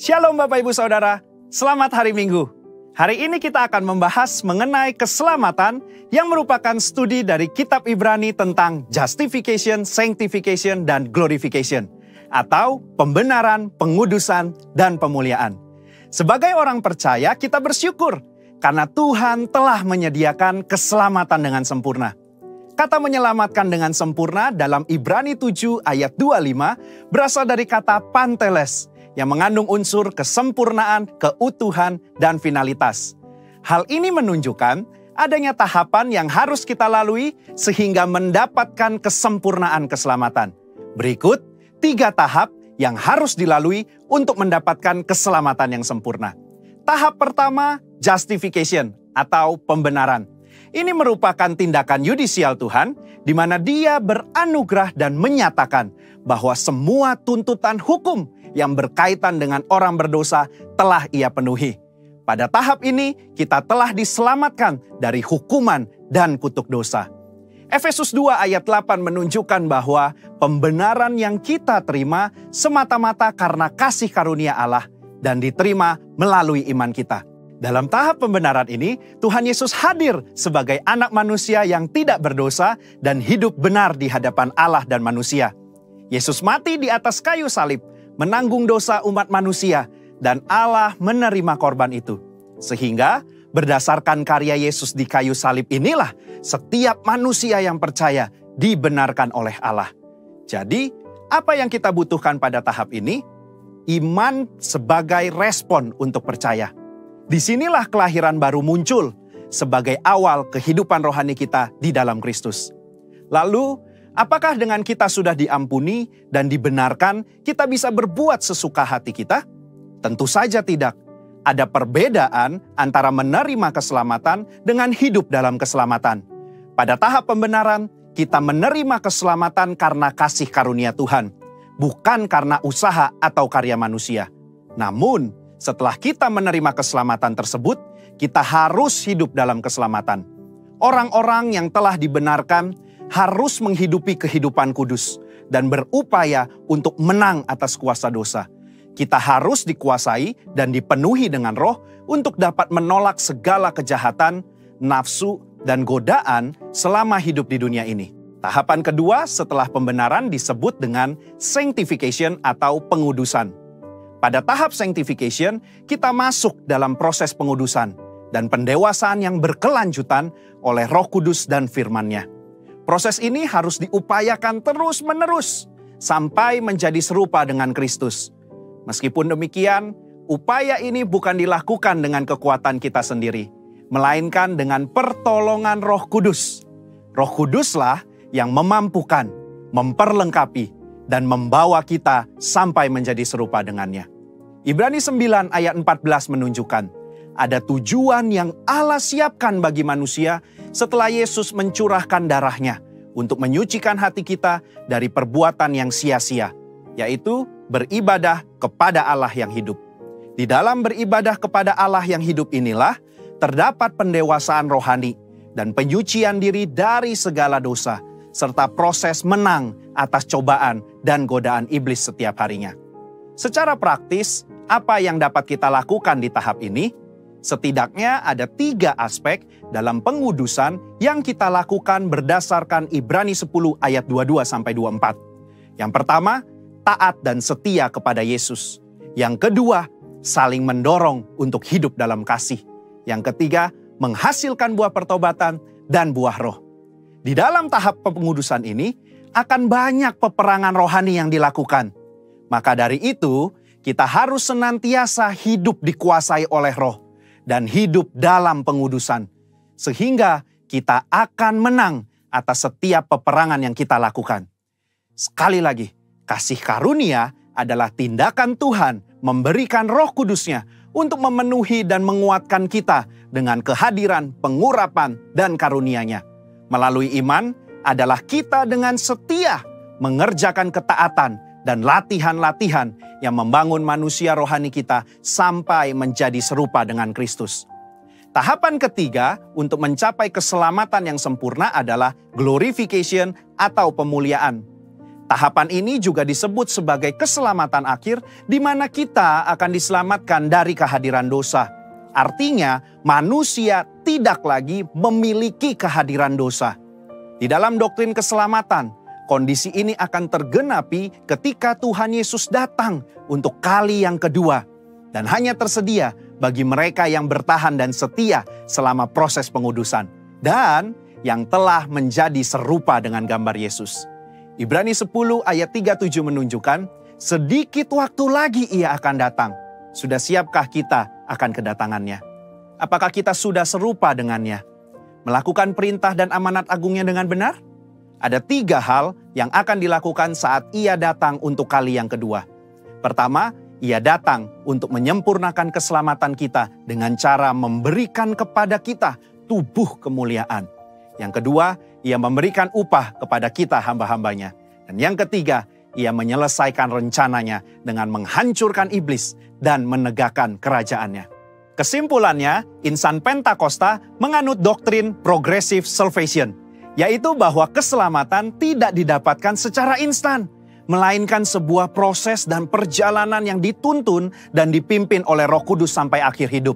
Shalom Bapak Ibu Saudara, selamat hari Minggu. Hari ini kita akan membahas mengenai keselamatan yang merupakan studi dari kitab Ibrani tentang justification, sanctification, dan glorification. Atau pembenaran, pengudusan, dan pemuliaan. Sebagai orang percaya kita bersyukur karena Tuhan telah menyediakan keselamatan dengan sempurna. Kata menyelamatkan dengan sempurna dalam Ibrani 7 ayat 25 berasal dari kata panteles, yang mengandung unsur kesempurnaan, keutuhan, dan finalitas. Hal ini menunjukkan adanya tahapan yang harus kita lalui sehingga mendapatkan kesempurnaan keselamatan. Berikut 3 tahap yang harus dilalui untuk mendapatkan keselamatan yang sempurna. Tahap pertama, justification atau pembenaran. Ini merupakan tindakan yudisial Tuhan, di mana Dia beranugerah dan menyatakan bahwa semua tuntutan hukum yang berkaitan dengan orang berdosa telah Ia penuhi. Pada tahap ini, kita telah diselamatkan dari hukuman dan kutuk dosa. Efesus 2 ayat 8 menunjukkan bahwa pembenaran yang kita terima semata-mata karena kasih karunia Allah dan diterima melalui iman kita. Dalam tahap pembenaran ini, Tuhan Yesus hadir sebagai anak manusia yang tidak berdosa dan hidup benar di hadapan Allah dan manusia. Yesus mati di atas kayu salib, menanggung dosa umat manusia, dan Allah menerima korban itu. Sehingga berdasarkan karya Yesus di kayu salib inilah setiap manusia yang percaya dibenarkan oleh Allah. Jadi, apa yang kita butuhkan pada tahap ini? Iman sebagai respon untuk percaya. Disinilah kelahiran baru muncul sebagai awal kehidupan rohani kita di dalam Kristus. Lalu, apakah dengan kita sudah diampuni dan dibenarkan, kita bisa berbuat sesuka hati kita? Tentu saja tidak. Ada perbedaan antara menerima keselamatan dengan hidup dalam keselamatan. Pada tahap pembenaran, kita menerima keselamatan karena kasih karunia Tuhan, bukan karena usaha atau karya manusia. Namun, setelah kita menerima keselamatan tersebut, kita harus hidup dalam keselamatan. Orang-orang yang telah dibenarkan harus menghidupi kehidupan kudus dan berupaya untuk menang atas kuasa dosa. Kita harus dikuasai dan dipenuhi dengan Roh untuk dapat menolak segala kejahatan, nafsu, dan godaan selama hidup di dunia ini. Tahapan kedua setelah pembenaran disebut dengan sanctification atau pengudusan. Pada tahap sanctification, kita masuk dalam proses pengudusan dan pendewasaan yang berkelanjutan oleh Roh Kudus dan firman-Nya. Proses ini harus diupayakan terus-menerus sampai menjadi serupa dengan Kristus. Meskipun demikian, upaya ini bukan dilakukan dengan kekuatan kita sendiri, melainkan dengan pertolongan Roh Kudus. Roh Kuduslah yang memampukan, memperlengkapi, dan membawa kita sampai menjadi serupa dengannya. Ibrani 9 ayat 14 menunjukkan ada tujuan yang Allah siapkan bagi manusia setelah Yesus mencurahkan darahnya untuk menyucikan hati kita dari perbuatan yang sia-sia, yaitu beribadah kepada Allah yang hidup. Di dalam beribadah kepada Allah yang hidup inilah terdapat pendewasaan rohani dan penyucian diri dari segala dosa, serta proses menang atas cobaan dan godaan iblis setiap harinya. Secara praktis, apa yang dapat kita lakukan di tahap ini? Setidaknya ada 3 aspek dalam pengudusan yang kita lakukan berdasarkan Ibrani 10 ayat 22-24. Yang pertama, taat dan setia kepada Yesus. Yang kedua, saling mendorong untuk hidup dalam kasih. Yang ketiga, menghasilkan buah pertobatan dan buah roh. Di dalam tahap pengudusan ini, akan banyak peperangan rohani yang dilakukan. Maka dari itu, kita harus senantiasa hidup dikuasai oleh Roh dan hidup dalam pengudusan. Sehingga kita akan menang atas setiap peperangan yang kita lakukan. Sekali lagi, kasih karunia adalah tindakan Tuhan memberikan Roh Kudus-Nya untuk memenuhi dan menguatkan kita dengan kehadiran, pengurapan, dan karunia-Nya. Melalui iman adalah kita dengan setia mengerjakan ketaatan dan latihan-latihan yang membangun manusia rohani kita sampai menjadi serupa dengan Kristus. Tahapan ketiga untuk mencapai keselamatan yang sempurna adalah glorification atau pemuliaan. Tahapan ini juga disebut sebagai keselamatan akhir, di mana kita akan diselamatkan dari kehadiran dosa. Artinya, manusia tidak lagi memiliki kehadiran dosa. Di dalam doktrin keselamatan, kondisi ini akan tergenapi ketika Tuhan Yesus datang untuk kali yang kedua. Dan hanya tersedia bagi mereka yang bertahan dan setia selama proses pengudusan. Dan yang telah menjadi serupa dengan gambar Yesus. Ibrani 10 ayat 37 menunjukkan, sedikit waktu lagi Ia akan datang. Sudah siapkah kita akan kedatangannya? Apakah kita sudah serupa dengannya? Melakukan perintah dan amanat agungnya dengan benar? Ada 3 hal yang akan dilakukan saat Ia datang untuk kali yang kedua. Pertama, Ia datang untuk menyempurnakan keselamatan kita dengan cara memberikan kepada kita tubuh kemuliaan. Yang kedua, Ia memberikan upah kepada kita hamba-hambanya. Dan yang ketiga, Ia menyelesaikan rencananya dengan menghancurkan iblis dan menegakkan kerajaannya. Kesimpulannya, insan Pentakosta menganut doktrin progressive salvation, yaitu bahwa keselamatan tidak didapatkan secara instan, melainkan sebuah proses dan perjalanan yang dituntun dan dipimpin oleh Roh Kudus sampai akhir hidup.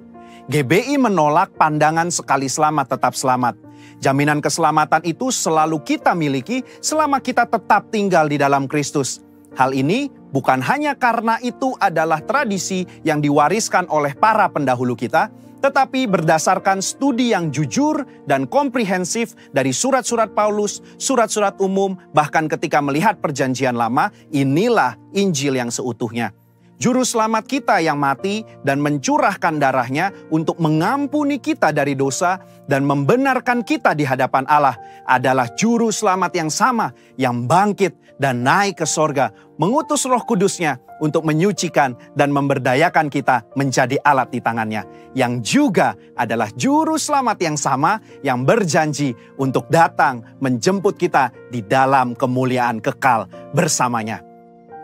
GBI menolak pandangan sekali selamat tetap selamat. Jaminan keselamatan itu selalu kita miliki selama kita tetap tinggal di dalam Kristus. Hal ini bukan hanya karena itu adalah tradisi yang diwariskan oleh para pendahulu kita, tetapi berdasarkan studi yang jujur dan komprehensif dari surat-surat Paulus, surat-surat umum, bahkan ketika melihat perjanjian lama, inilah Injil yang seutuhnya. Juru selamat kita yang mati dan mencurahkan darahnya untuk mengampuni kita dari dosa dan membenarkan kita di hadapan Allah adalah juru selamat yang sama yang bangkit dan naik ke sorga, mengutus Roh Kudusnya untuk menyucikan dan memberdayakan kita menjadi alat di tangannya, yang juga adalah juru selamat yang sama yang berjanji untuk datang menjemput kita di dalam kemuliaan kekal bersamanya.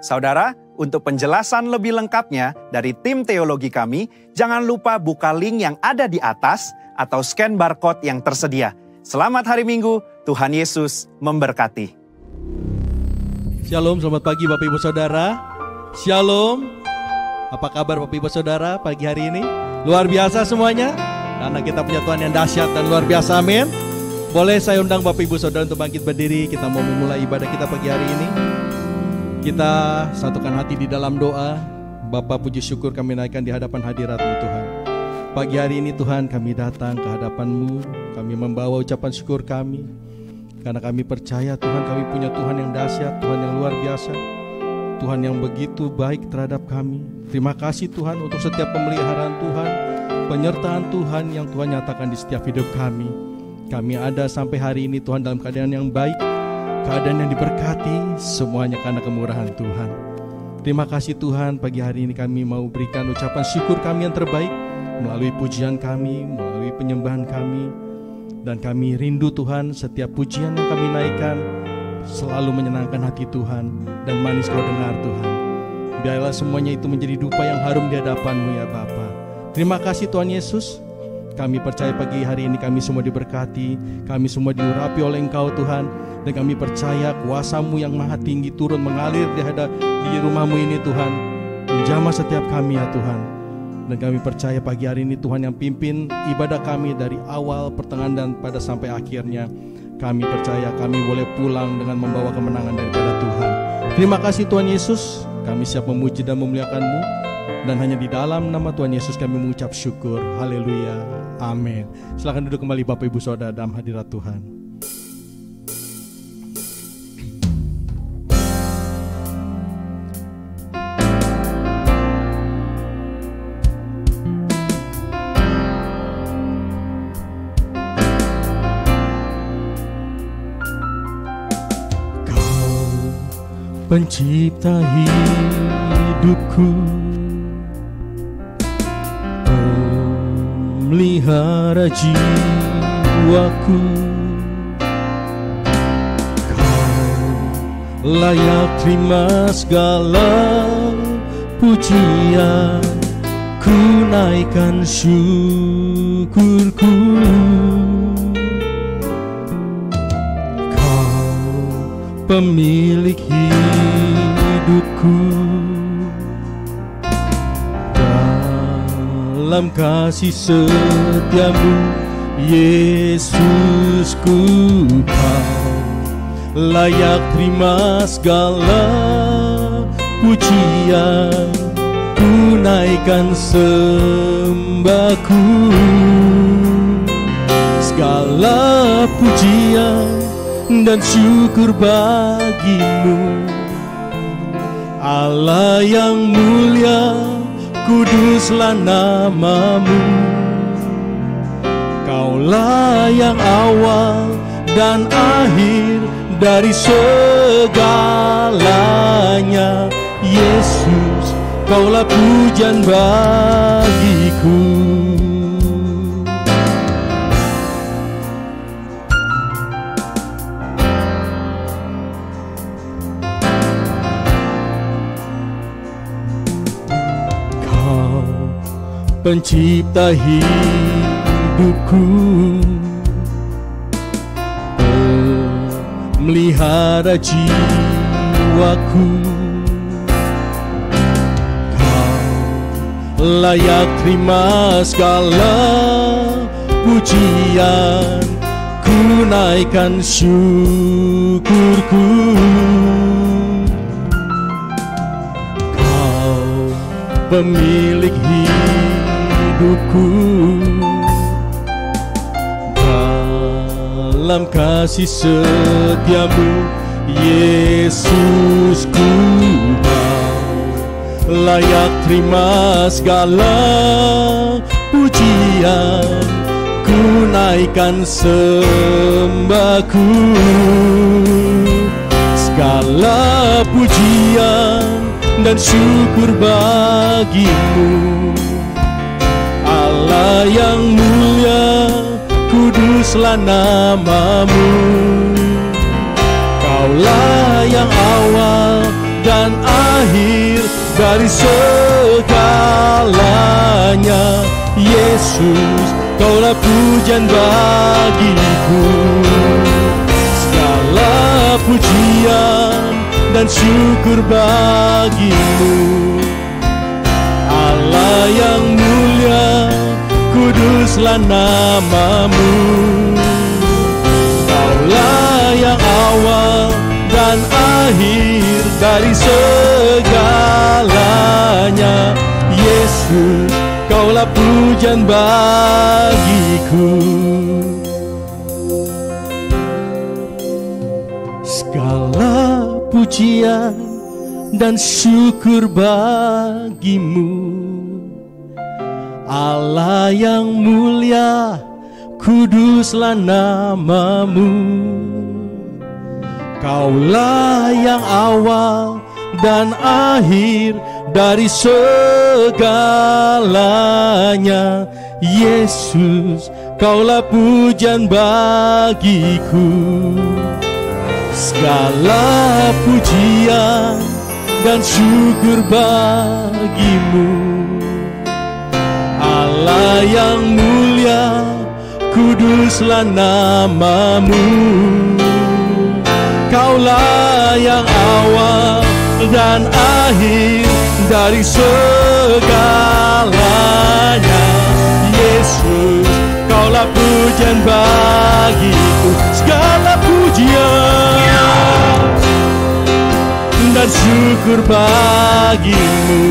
Saudara, untuk penjelasan lebih lengkapnya dari tim teologi kami, jangan lupa buka link yang ada di atas atau scan barcode yang tersedia. Selamat hari Minggu, Tuhan Yesus memberkati. Shalom, selamat pagi Bapak Ibu Saudara. Shalom, apa kabar Bapak Ibu Saudara pagi hari ini? Luar biasa semuanya, karena kita punya Tuhan yang dahsyat dan luar biasa, amin. Boleh saya undang Bapak Ibu Saudara untuk bangkit berdiri, kita mau memulai ibadah kita pagi hari ini. Kita satukan hati di dalam doa. Bapa, puji syukur kami naikkan di hadapan hadirat-Mu Tuhan. Pagi hari ini Tuhan kami datang ke hadapan-Mu. Kami membawa ucapan syukur kami. Karena kami percaya Tuhan kami punya Tuhan yang dahsyat, Tuhan yang luar biasa. Tuhan yang begitu baik terhadap kami. Terima kasih Tuhan untuk setiap pemeliharaan Tuhan, penyertaan Tuhan yang Tuhan nyatakan di setiap hidup kami. Kami ada sampai hari ini Tuhan dalam keadaan yang baik, keadaan yang diberkati, semuanya karena kemurahan Tuhan. Terima kasih Tuhan, pagi hari ini kami mau berikan ucapan syukur kami yang terbaik melalui pujian kami, melalui penyembahan kami. Dan kami rindu Tuhan, setiap pujian yang kami naikkan selalu menyenangkan hati Tuhan dan manis Kau dengar Tuhan. Biarlah semuanya itu menjadi dupa yang harum di hadapan-Mu ya Bapa. Terima kasih Tuhan Yesus. Kami percaya pagi hari ini kami semua diberkati, kami semua diurapi oleh Engkau Tuhan. Dan kami percaya kuasa-Mu yang maha tinggi turun mengalir di rumah-Mu ini Tuhan. Menjamah setiap kami ya Tuhan. Dan kami percaya pagi hari ini Tuhan yang pimpin ibadah kami dari awal, pertengahan dan pada sampai akhirnya. Kami percaya kami boleh pulang dengan membawa kemenangan daripada Tuhan. Terima kasih Tuhan Yesus, kami siap memuji dan memuliakan-Mu. Dan hanya di dalam nama Tuhan Yesus kami mengucap syukur. Haleluya. Amin. Silakan duduk kembali Bapak Ibu Saudara dalam hadirat Tuhan. Kau pencipta hidupku, melihara jiwaku. Kau layak terima segala pujian, ku naikkan syukurku. Kau pemilik hidupku. Dalam kasih setiamu, Yesusku, Kau layak terima segala pujian, ku naikkan sembahku. Segala pujian dan syukur bagimu, Allah yang mulia, kuduslah namamu. Kaulah yang awal dan akhir dari segalanya. Yesus, Kaulah pujian bagiku. Pencipta hidupku, memelihara jiwaku. Kau layak terima segala pujian, ku naikkan syukurku. Kau pemilik hidupku, dalam kasih setiamu, Yesusku, Kau layak terima segala pujian, ku naikkan sembahku. Segala pujian dan syukur bagimu, Allah yang mulia, kuduslah namamu. Kaulah yang awal dan akhir dari segalanya. Yesus, Kaulah pujian bagiku. Segala pujian dan syukur bagimu, Allah yang mulia, kuduslah namamu. Kaulah yang awal dan akhir dari segalanya. Yesus, Kaulah pujian bagiku. Segala pujian dan syukur bagimu, Allah yang mulia, kuduslah namamu. Kaulah yang awal dan akhir dari segalanya. Yesus, Kaulah pujian bagiku. Segala pujian dan syukur bagimu, Allah yang mulia, kuduslah namamu. Kaulah yang awal dan akhir dari segalanya. Yesus, Kaulah pujian bagiku. Segala pujian dan syukur bagimu,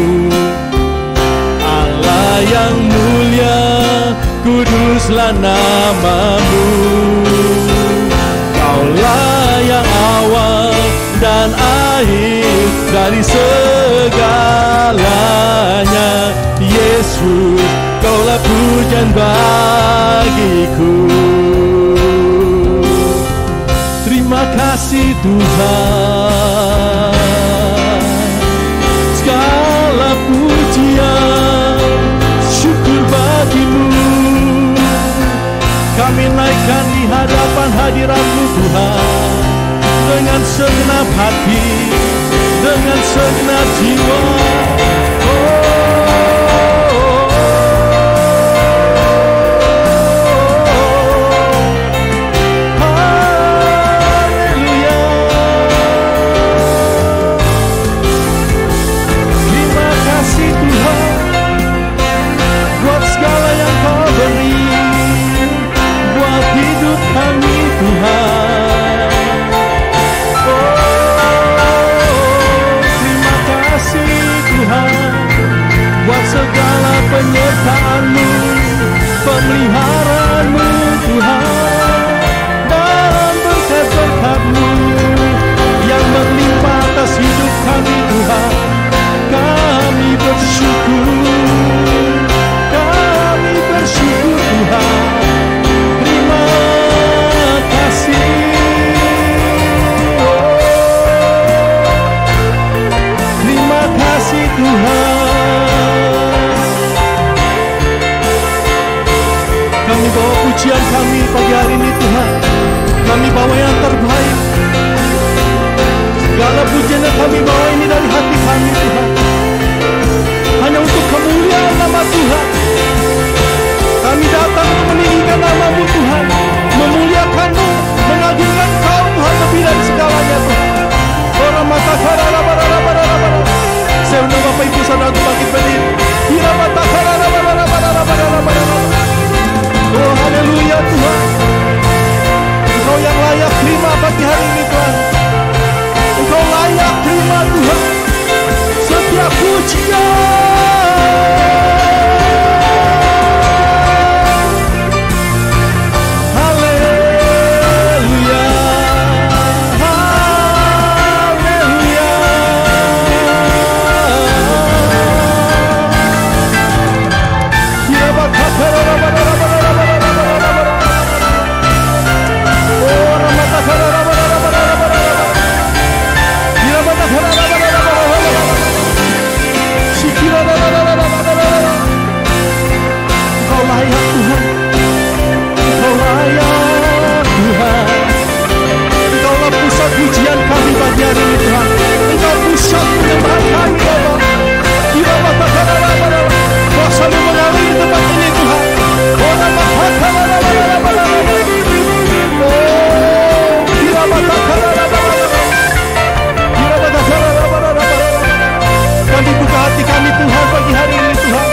Allah yang mulia, kuduslah namamu. Kaulah yang awal dan akhir dari segalanya. Yesus, Kaulah pujian bagiku. Terima kasih Tuhan. Segala pujian, syukur bagimu. Kami naikkan di hadapan hadirat-Mu Tuhan, dengan segenap hati, dengan segenap jiwa. Haleluya. kasih Tuhan. Kami bawa pujian kami pagi hari ini Tuhan. Kami bawa yang terbaik. Segala pujian yang kami bawa ini dari hati kami Tuhan. Hanya untuk kemuliaan nama Tuhan. Kami datang untuk meninggikan nama-Mu Tuhan, memuliakan-Mu, mengagungkan Kau Tuhan lebih dari segalanya Tuhan. Orang mata karara-bara-bara-bara-bara. Saya undang Bapak Ibu Saudara bangkit berdiri. Kira mata karara-bara-bara-bara-bara. Oh haleluya Tuhan. Engkau yang layak terima pagi hari ini Tuhan. Engkau layak terima Tuhan setiap pujian. Pujian kami pagi hari ini Tuhan. Engkau pusat penyembahan kami Bapa. Kira mata karara-bara. Kuasa-Mu mengalir di tempat ini Tuhan. Orang mata karara-bara. Oh, kira mata karara-bara. Kira mata karara-bara. Kami buka hati kami Tuhan pagi hari ini Tuhan.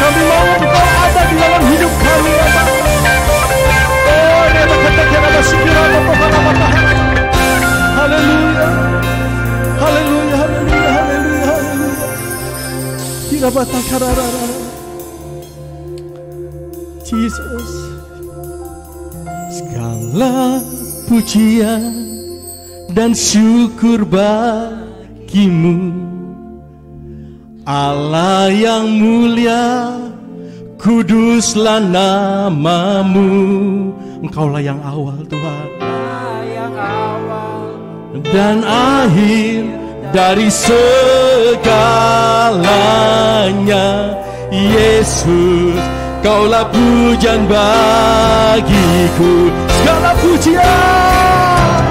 Kami mau Engkau ada di dalam hidup kami Bapa. Oh, reba kata-kata bersyukur Bapa. Haleluya, haleluya, haleluya, haleluya, haleluya. Jesus, segala pujian dan syukur bagi-Mu, Allah yang mulia, kuduslah nama-Mu. Engkaulah yang awal Tuhan, dan akhir dari segalanya. Yesus, Kaulah pujian bagiku. Segala pujian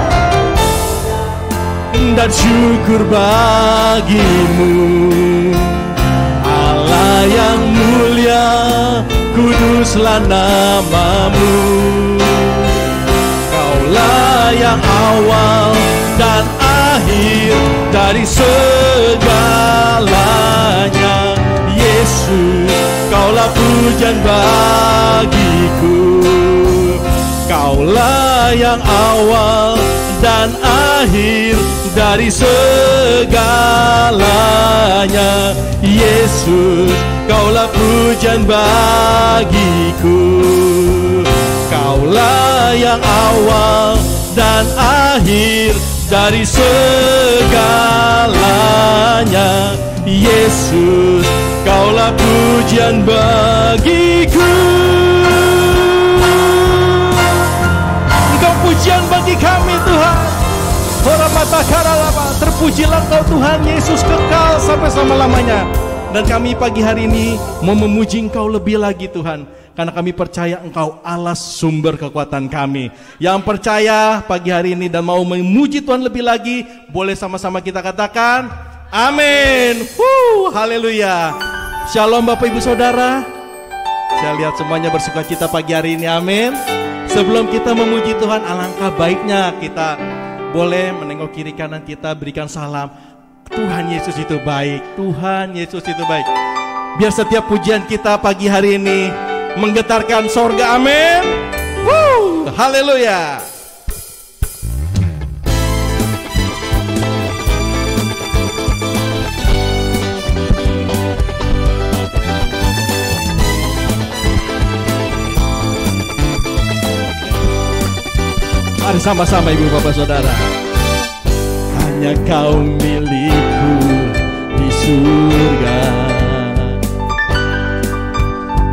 dan syukur bagi-Mu, Allah yang mulia, kuduslah nama-Mu. Kaulah yang awal dan akhir dari segalanya. Yesus, Kaulah pujian bagiku. Kaulah yang awal dan akhir dari segalanya. Yesus, Kaulah pujian bagiku. Kaulah yang awal dan akhir dari segalanya. Yesus, Kaulah pujian bagiku. Engkau pujian bagi kami Tuhan. Terpujilah Engkau Tuhan Yesus, kekal sampai selama-lamanya. Dan kami pagi hari ini mau memuji Engkau lebih lagi Tuhan, karena kami percaya Engkau Allah sumber kekuatan kami. Yang percaya pagi hari ini dan mau memuji Tuhan lebih lagi, boleh sama-sama kita katakan amin. Haleluya. Shalom Bapak Ibu Saudara. Saya lihat semuanya bersuka cita pagi hari ini, amin. Sebelum kita memuji Tuhan, alangkah baiknya kita boleh menengok kiri kanan kita, berikan salam. Tuhan Yesus itu baik, Tuhan Yesus itu baik. Biar setiap pujian kita pagi hari ini menggetarkan sorga, amin. Haleluya. Mari sama-sama Ibu Bapak Saudara. Hanya Kau milikku di surga,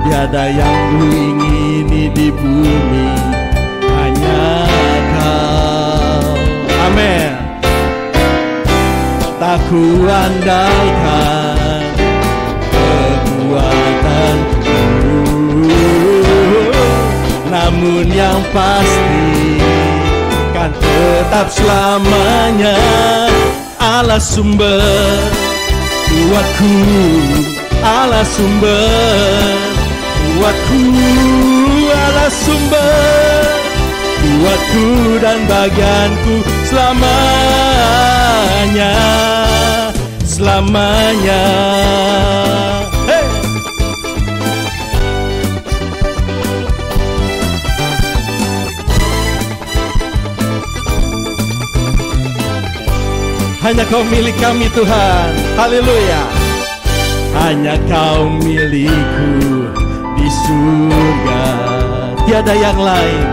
tiada yang ku ingini di bumi, hanya Kau. Amin. tak kuandalkan kekuatanku, namun yang pasti kan tetap selamanya Allah sumber kuatku, Allah sumber kuatku, Allah sumber kuatku dan bagianku selamanya, selamanya. Hey! Hanya Kau milik kami Tuhan, haleluya. Hanya Kau milikku di surga, tiada yang lain,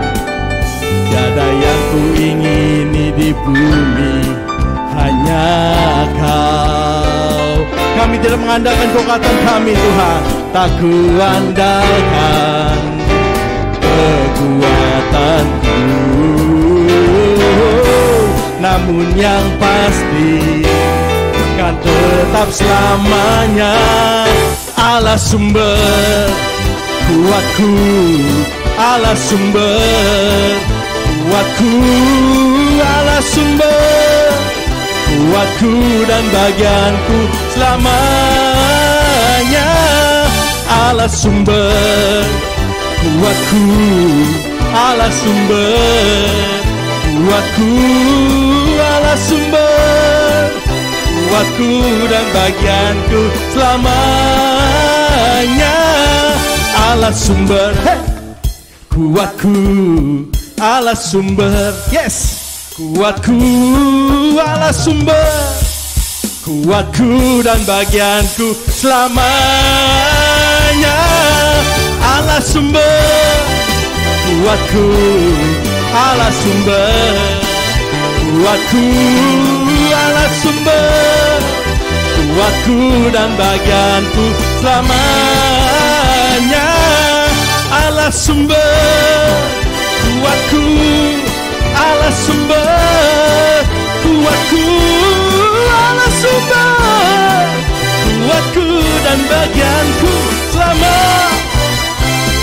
tiada yang ku ingini di bumi, hanya Kau. Kami tidak mengandalkan kekuatan kami Tuhan, tak kuandalkan kekuatanku, namun yang pasti kan tetap selamanya Allah sumber kuatku, Allah sumber kuatku, Allah sumber kuatku dan bagianku selamanya, Allah sumber kuatku, Allah sumber kuatku, Allah sumber kuatku dan bagianku selamanya, Allah sumber. Hey! Kuatku, Allah sumber. Yes. Kuatku, Allah sumber kuatku dan bagianku selamanya, Allah sumber kuatku, Allah sumber kuatku, Allah sumber kuatku dan bagianku selamanya, Allah sumber kuatku, Allah sumber kuatku, Allah sumber kuatku dan bagianku selama,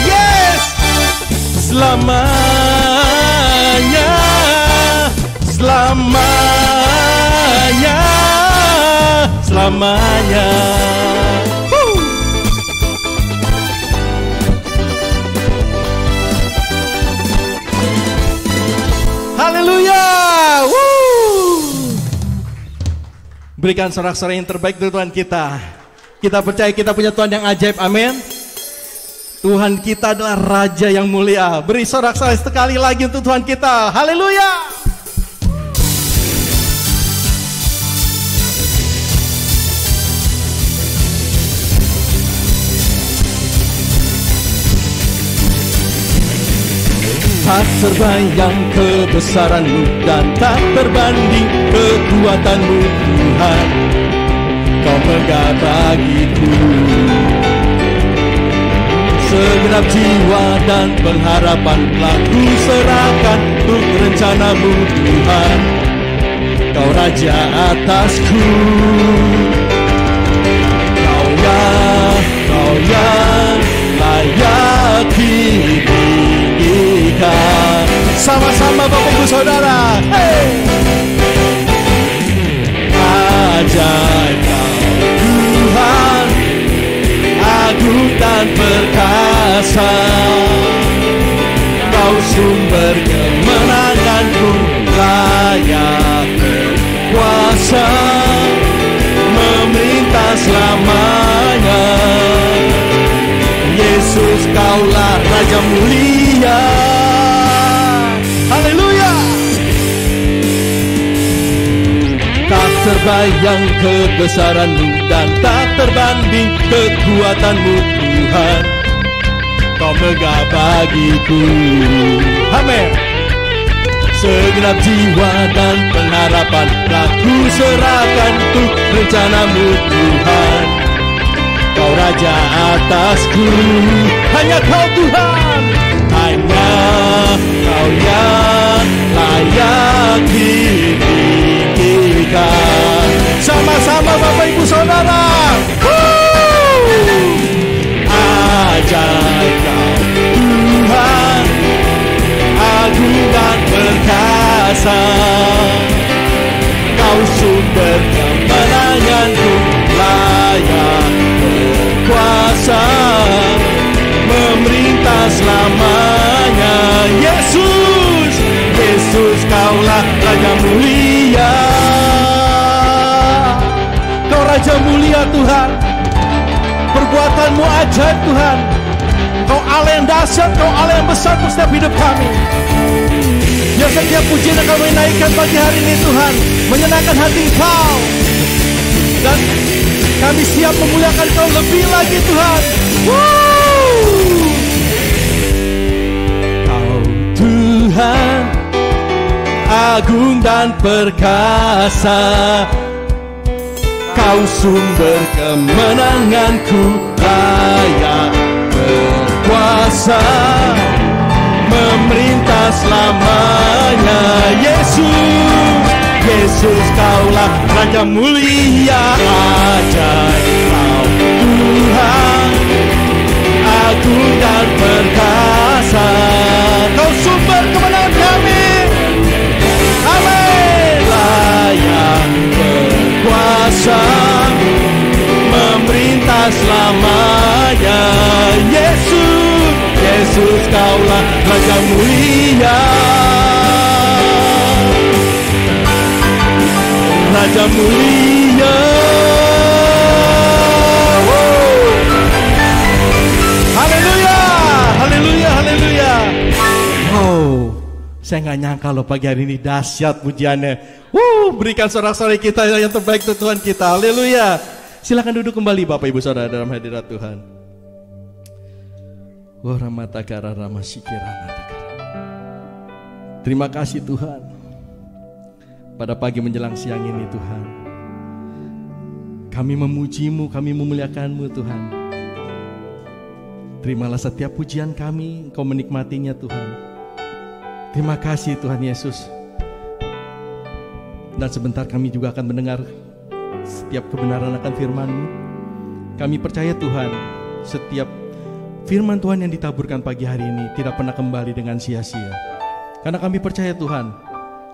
yes, selamanya, selamanya, selamanya. Haleluya. Berikan sorak-sorai yang terbaik untuk Tuhan kita. Kita percaya kita punya Tuhan yang ajaib, amin. Tuhan kita adalah Raja yang mulia. Beri sorak-sorai sekali lagi untuk Tuhan kita. Haleluya. Tak terbayang kebesaran-Mu dan tak terbanding kekuatan-Mu Tuhan. Kau megah bagiku. Segenap jiwa dan pengharapan telah ku serahkan untuk rencana-Mu Tuhan. Kau Raja atasku. Kau yang layak ditinggikan. Sama-sama Bapak Ibu Saudara. Hey! Ajaib Kau Tuhan, agung dan perkasa. Kau sumber kemenanganku, layak berkuasa, memerintah selamanya. Yesus, Kaulah Raja mulia. Haleluya. Tak terbayang kebesaran-Mu dan tak terbanding kekuatan-Mu Tuhan. Kau megah bagiku. Amin. Segenap jiwa dan pengharapan telah ku serahkan untuk rencana-Mu Tuhan. Kau Raja atasku. Hanya Kau Tuhan, hanya Kau yang layak ditinggikan. Sama-sama Bapak Ibu Saudara. Ajaib Kau Tuhan, agung dan perkasa. Kau sumber kemenanganku, layak berkuasa, memerintah selamanya. Yesus, Yesus Kaulah Raja mulia. Kau Raja mulia Tuhan, perbuatanmu ajaib Tuhan. Kau Allah yang dahsyat, Kau Allah yang besar untuk setiap hidup kami. Ya, setiap pujian yang kami naikkan pagi hari ini Tuhan, menyenangkan hati Kau. Dan kami siap memuliakan Kau lebih lagi Tuhan. Kau Tuhan, agung dan perkasa. Kau sumber kemenanganku, layak berkuasa, memerintah selamanya. Yesus, Yesus Kaulah Raja mulia. Ajaib Kau Tuhan, agung dan perkasa. Kau sumber kemenangan kami. Amin. Layak berkuasa, memerintah selamanya. Yesus, Yesus Kaulah Raja mulia. Raja mulia. Haleluya, haleluya, haleluya. Oh, saya nggak nyangka loh pagi hari ini dahsyat pujiannya. Berikan sorak-sorai kita yang terbaik untuk Tuhan kita. Haleluya. Silakan duduk kembali Bapak Ibu Saudara dalam hadirat Tuhan. Terima kasih Tuhan. Pada pagi menjelang siang ini Tuhan, kami memuji-Mu, kami memuliakan-Mu Tuhan. Terimalah setiap pujian kami, Engkau menikmatinya Tuhan. Terima kasih Tuhan Yesus. Dan sebentar kami juga akan mendengar setiap kebenaran akan firman-Mu. Kami percaya Tuhan, setiap firman Tuhan yang ditaburkan pagi hari ini tidak pernah kembali dengan sia-sia. Karena kami percaya Tuhan,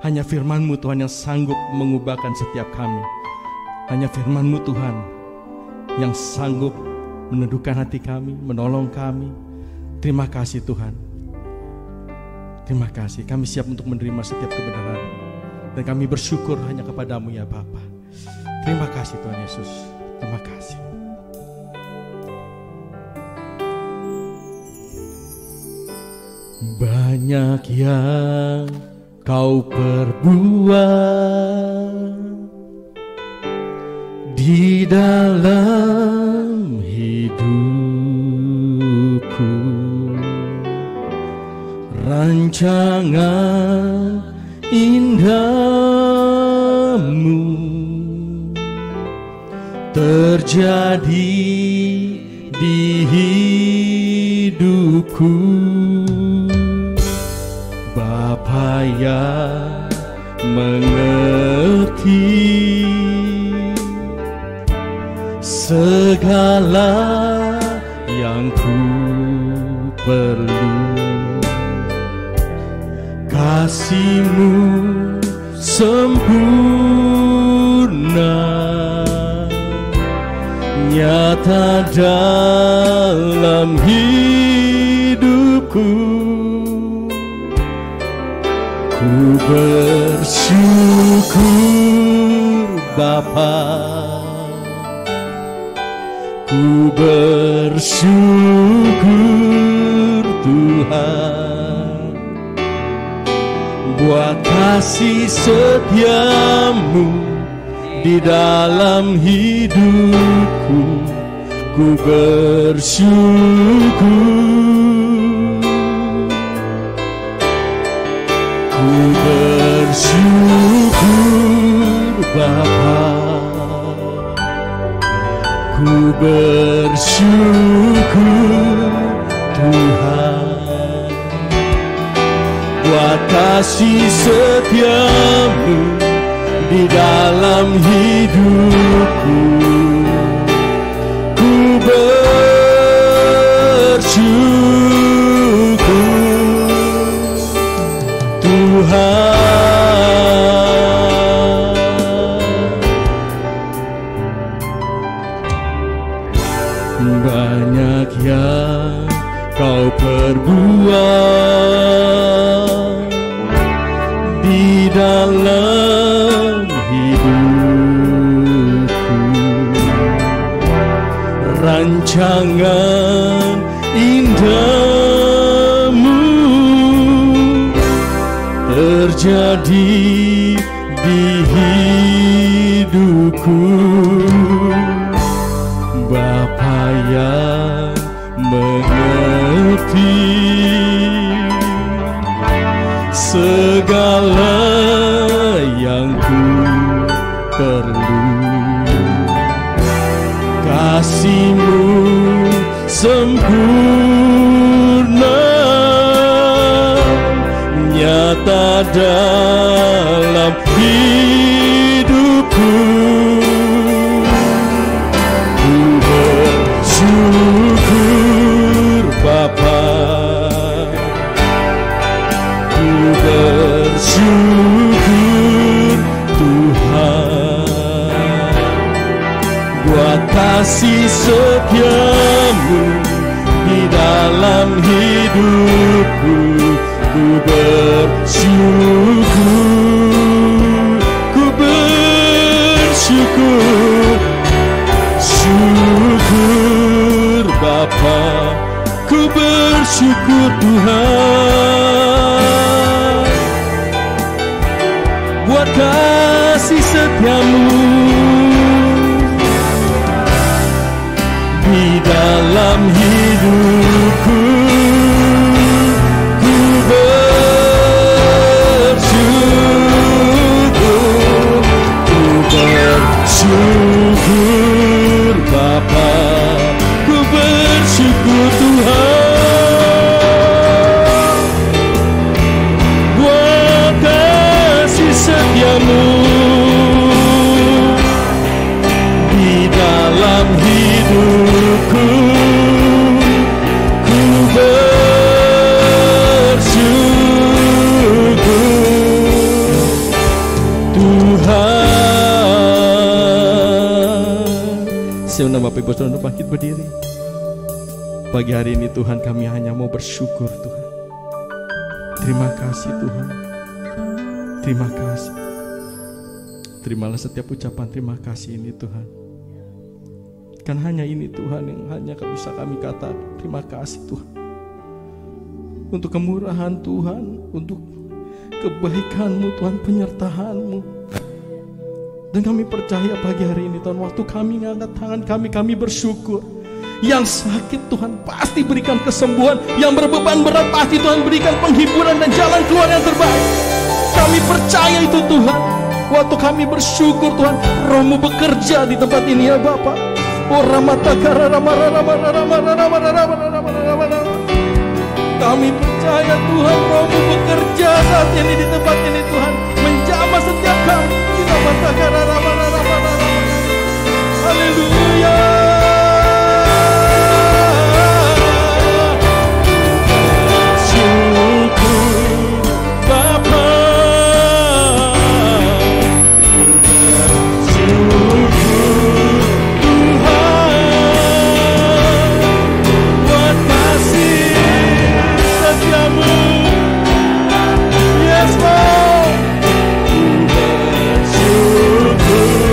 hanya firman-Mu Tuhan yang sanggup mengubahkan setiap kami. Hanya firman-Mu Tuhan yang sanggup meneduhkan hati kami, menolong kami. Terima kasih Tuhan. Terima kasih, kami siap untuk menerima setiap kebenaran. Dan kami bersyukur hanya kepada-Mu ya Bapa. Terima kasih Tuhan Yesus. Terima kasih. Banyak yang Kau perbuat di dalam hidupku, rancangan indah-Mu terjadi di hidupku. Bapa yang mengerti segala yang ku perlu, kasih-Mu sempurna nyata dalam hidupku. Ku bersyukur Bapa, ku bersyukur Tuhan, buat kasih setia-Mu di dalam hidupku. Ku bersyukur, ku bersyukur Bapa, ku bersyukur Tuhan, buat kasih setia-Mu di dalam hidupku. Ku bersyukur Tuhan. Banyak yang Kau perbuat di dalam hidupku, rancangan indahmu terjadi di hidupku. Bapa yang mengerti segala yang ku perlu, kasih-Mu sempurna nyata dalam hidupku. Ku bersyukur Bapa, ku bersyukur Tuhan, buat kasih setia-Mu di dalam hidupku. Ku bersyukur, ku bersyukur, syukur Bapa, ku bersyukur Tuhan, buat kasih setia-Mu di dalam hidupku. Ku bersyukur, ku bersyukur Bapa, ku bersyukur Tuhan, buat kasih setia-Mu di dalam hidupku. Ku bersyukur Tuhan. Sebenarnya Bapak Ibu Saudara bangkit berdiri. Pagi hari ini Tuhan, kami hanya mau bersyukur Tuhan. Terima kasih Tuhan, terima kasih. Terimalah setiap ucapan terima kasih ini Tuhan. Kan hanya ini Tuhan yang hanya bisa kami katakan. Terima kasih Tuhan, untuk kemurahan Tuhan, untuk kebaikan-Mu Tuhan, penyertaan-Mu. Dan kami percaya pagi hari ini Tuhan, waktu kami ngangkat tangan kami bersyukur. Yang sakit Tuhan pasti berikan kesembuhan, yang berbeban berat pasti Tuhan berikan penghiburan dan jalan keluar yang terbaik. Kami percaya itu Tuhan. Waktu kami bersyukur Tuhan, Roh-Mu bekerja di tempat ini ya Bapak. Kami percaya Tuhan, Roh-Mu bekerja saat ini di tempat ini Tuhan, menjamah setiap kami. Haleluya. Syukur Bapa, yes Lord, ku bersyukur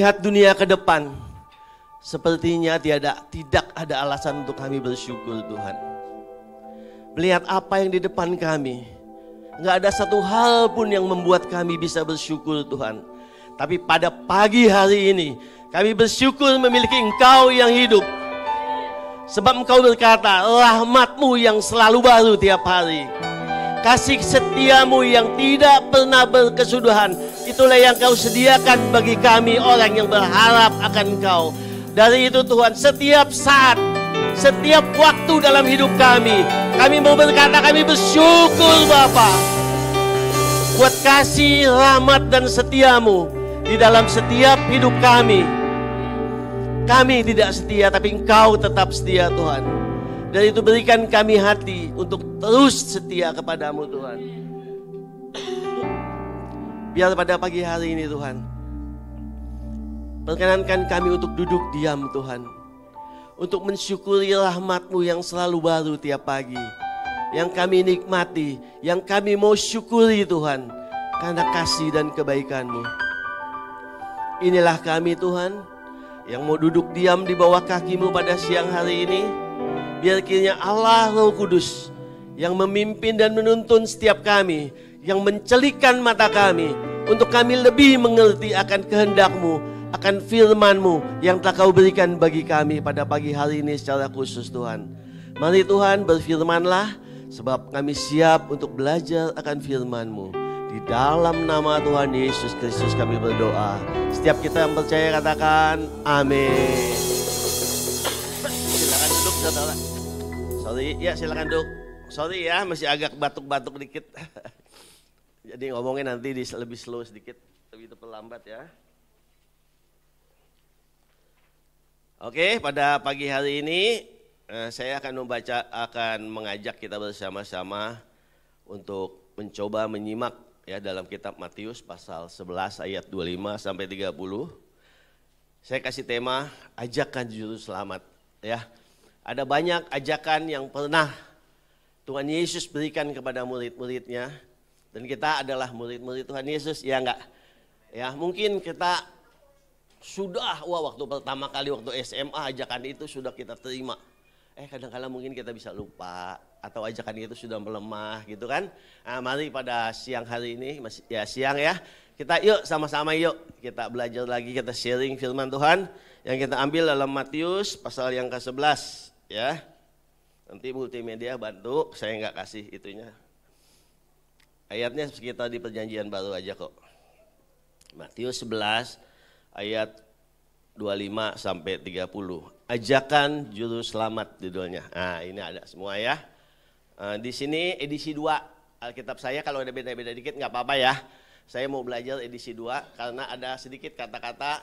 melihat dunia ke depan, sepertinya tidak ada alasan untuk kami bersyukur Tuhan. Melihat apa yang di depan kami, nggak ada satu hal pun yang membuat kami bisa bersyukur Tuhan. Tapi pada pagi hari ini, kami bersyukur memiliki Engkau yang hidup. Sebab Engkau berkata, rahmat-Mu yang selalu baru tiap hari. Kasih setiamu yang tidak pernah berkesudahan, itulah yang Kau sediakan bagi kami orang yang berharap akan Engkau. Dari itu Tuhan, setiap saat, setiap waktu dalam hidup kami mau berkata kami bersyukur Bapa. Buat kasih, rahmat dan setiamu di dalam setiap hidup kami. Kami tidak setia tapi Engkau tetap setia Tuhan. Dan itu berikan kami hati untuk terus setia kepadamu Tuhan. Biar pada pagi hari ini Tuhan, perkenankan kami untuk duduk diam Tuhan. Untuk mensyukuri rahmat-Mu yang selalu baru tiap pagi. Yang kami nikmati, yang kami mau syukuri Tuhan. Karena kasih dan kebaikan-Mu. Inilah kami Tuhan, yang mau duduk diam di bawah kaki-Mu pada siang hari ini. Biar kiranya Allah Roh Kudus yang memimpin dan menuntun setiap kami, yang mencelikkan mata kami, untuk kami lebih mengerti akan kehendak-Mu, akan firman-Mu yang telah Kau berikan bagi kami pada pagi hari ini secara khusus Tuhan. Mari Tuhan berfirman-Lah, sebab kami siap untuk belajar akan firman-Mu. Di dalam nama Tuhan Yesus Kristus kami berdoa. Setiap kita yang percaya katakan amin. Silakan duduk saudara. Sorry ya, silakan duduk. Sorry ya, masih agak batuk-batuk dikit. Jadi ngomongnya nanti lebih slow sedikit, lebih terlambat ya. Oke, pada pagi hari ini saya akan mengajak kita bersama-sama untuk mencoba menyimak ya dalam kitab Matius pasal 11 ayat 25 sampai 30. Saya kasih tema ajakan juru selamat ya. Ada banyak ajakan yang pernah Tuhan Yesus berikan kepada murid-muridnya, dan kita adalah murid-murid Tuhan Yesus, ya enggak? Ya, mungkin kita sudah, waktu pertama kali waktu SMA ajakan itu sudah kita terima. Kadang-kadang mungkin kita bisa lupa atau ajakan itu sudah melemah gitu kan. Nah, mari pada siang hari ini, siang ya, kita yuk sama-sama yuk kita belajar lagi, kita sharing firman Tuhan yang kita ambil dalam Matius pasal yang ke-11 ya. Nanti multimedia bantu, saya nggak kasih itunya. Ayatnya sekitar di perjanjian baru aja kok. Matius 11 ayat 25 sampai 30. Ajakan juru selamat judulnya. Nah, ini ada semua ya. Di sini edisi 2 Alkitab saya, kalau ada beda-beda dikit nggak apa-apa ya. Saya mau belajar edisi 2 karena ada sedikit kata-kata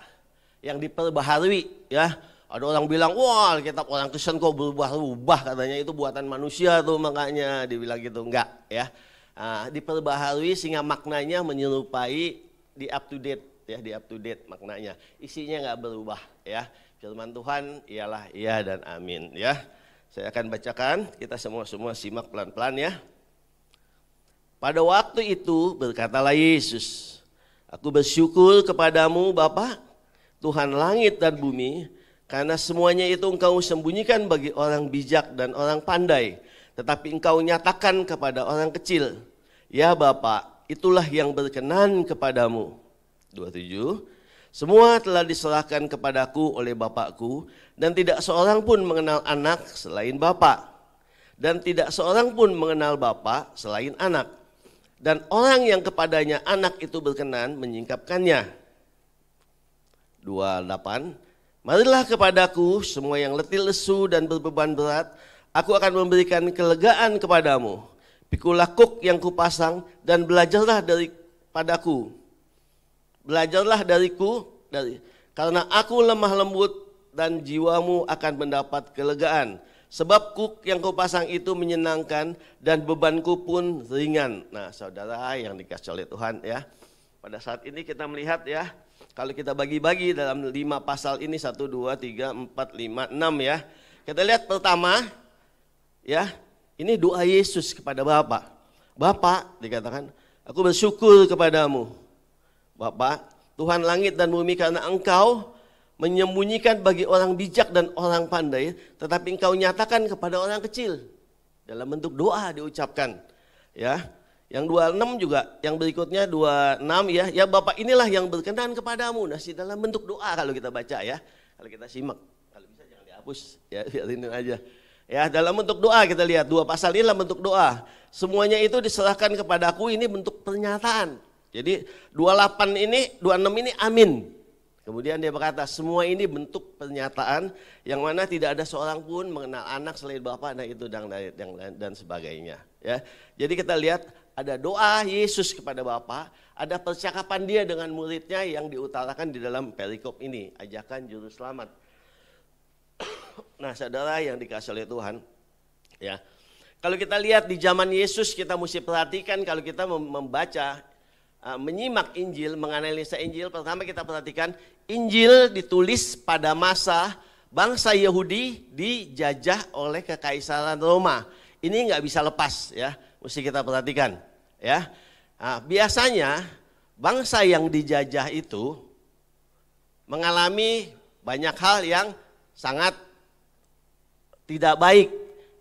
yang diperbaharui ya. Ada orang bilang, wah Alkitab orang Kristen kok berubah-ubah, katanya itu buatan manusia tuh, makanya dibilang gitu. Enggak ya. Diperbaharui sehingga maknanya menyerupai di up to date ya, di up to date maknanya. Isinya nggak berubah ya. Firman Tuhan ialah iya dan amin ya. Saya akan bacakan, kita semua simak pelan-pelan ya. Pada waktu itu berkatalah Yesus, aku bersyukur kepadamu Bapa, Tuhan langit dan bumi, karena semuanya itu Engkau sembunyikan bagi orang bijak dan orang pandai, tetapi Engkau nyatakan kepada orang kecil. Ya Bapa, itulah yang berkenan kepadamu. 27. Semua telah diserahkan kepadaku oleh Bapakku, dan tidak seorang pun mengenal anak selain Bapa, dan tidak seorang pun mengenal Bapa selain anak, dan orang yang kepadanya anak itu berkenan menyingkapkannya. 28. Marilah kepadaku semua yang letih lesu dan berbeban berat, aku akan memberikan kelegaan kepadamu. Pikulah kuk yang kupasang dan belajarlah padaku. Belajarlah dariku, karena aku lemah lembut dan jiwamu akan mendapat kelegaan. Sebab kuk yang kupasang itu menyenangkan dan bebanku pun ringan. Nah saudara yang dikasih oleh Tuhan ya, pada saat ini kita melihat ya, kalau kita bagi-bagi dalam 5 pasal ini 1, 2, 3, 4, 5, 6 ya. Kita lihat pertama ya, ini doa Yesus kepada Bapa. Bapa dikatakan, aku bersyukur kepadamu Bapa, Tuhan langit dan bumi, karena Engkau menyembunyikan bagi orang bijak dan orang pandai, tetapi Engkau nyatakan kepada orang kecil. Dalam bentuk doa diucapkan. Ya. Yang 26 juga, yang berikutnya 26 ya. Ya Bapak, inilah yang berkenan kepadamu. Nah, dalam bentuk doa kalau kita baca ya. Kalau kita simak, kalau bisa jangan dihapus ya, biarin aja. Ya, dalam bentuk doa kita lihat 2 pasal ini dalam bentuk doa. Semuanya itu diserahkan kepadaku, ini bentuk pernyataan. Jadi 28 ini, 26 ini amin. Kemudian dia berkata semua ini bentuk pernyataan yang mana tidak ada seorang pun mengenal anak selain Bapa, nah itu dan sebagainya. Ya, jadi kita lihat ada doa Yesus kepada Bapa, ada percakapan dia dengan muridnya yang diutarakan di dalam perikop ini, ajakan juru selamat. Nah, saudara yang dikasihi oleh Tuhan, ya. Kalau kita lihat di zaman Yesus, kita mesti perhatikan kalau kita membaca, menyimak Injil, menganalisa Injil, pertama kita perhatikan Injil ditulis pada masa bangsa Yahudi dijajah oleh kekaisaran Roma. Ini nggak bisa lepas ya, mesti kita perhatikan ya. Nah, biasanya bangsa yang dijajah itu mengalami banyak hal yang sangat tidak baik,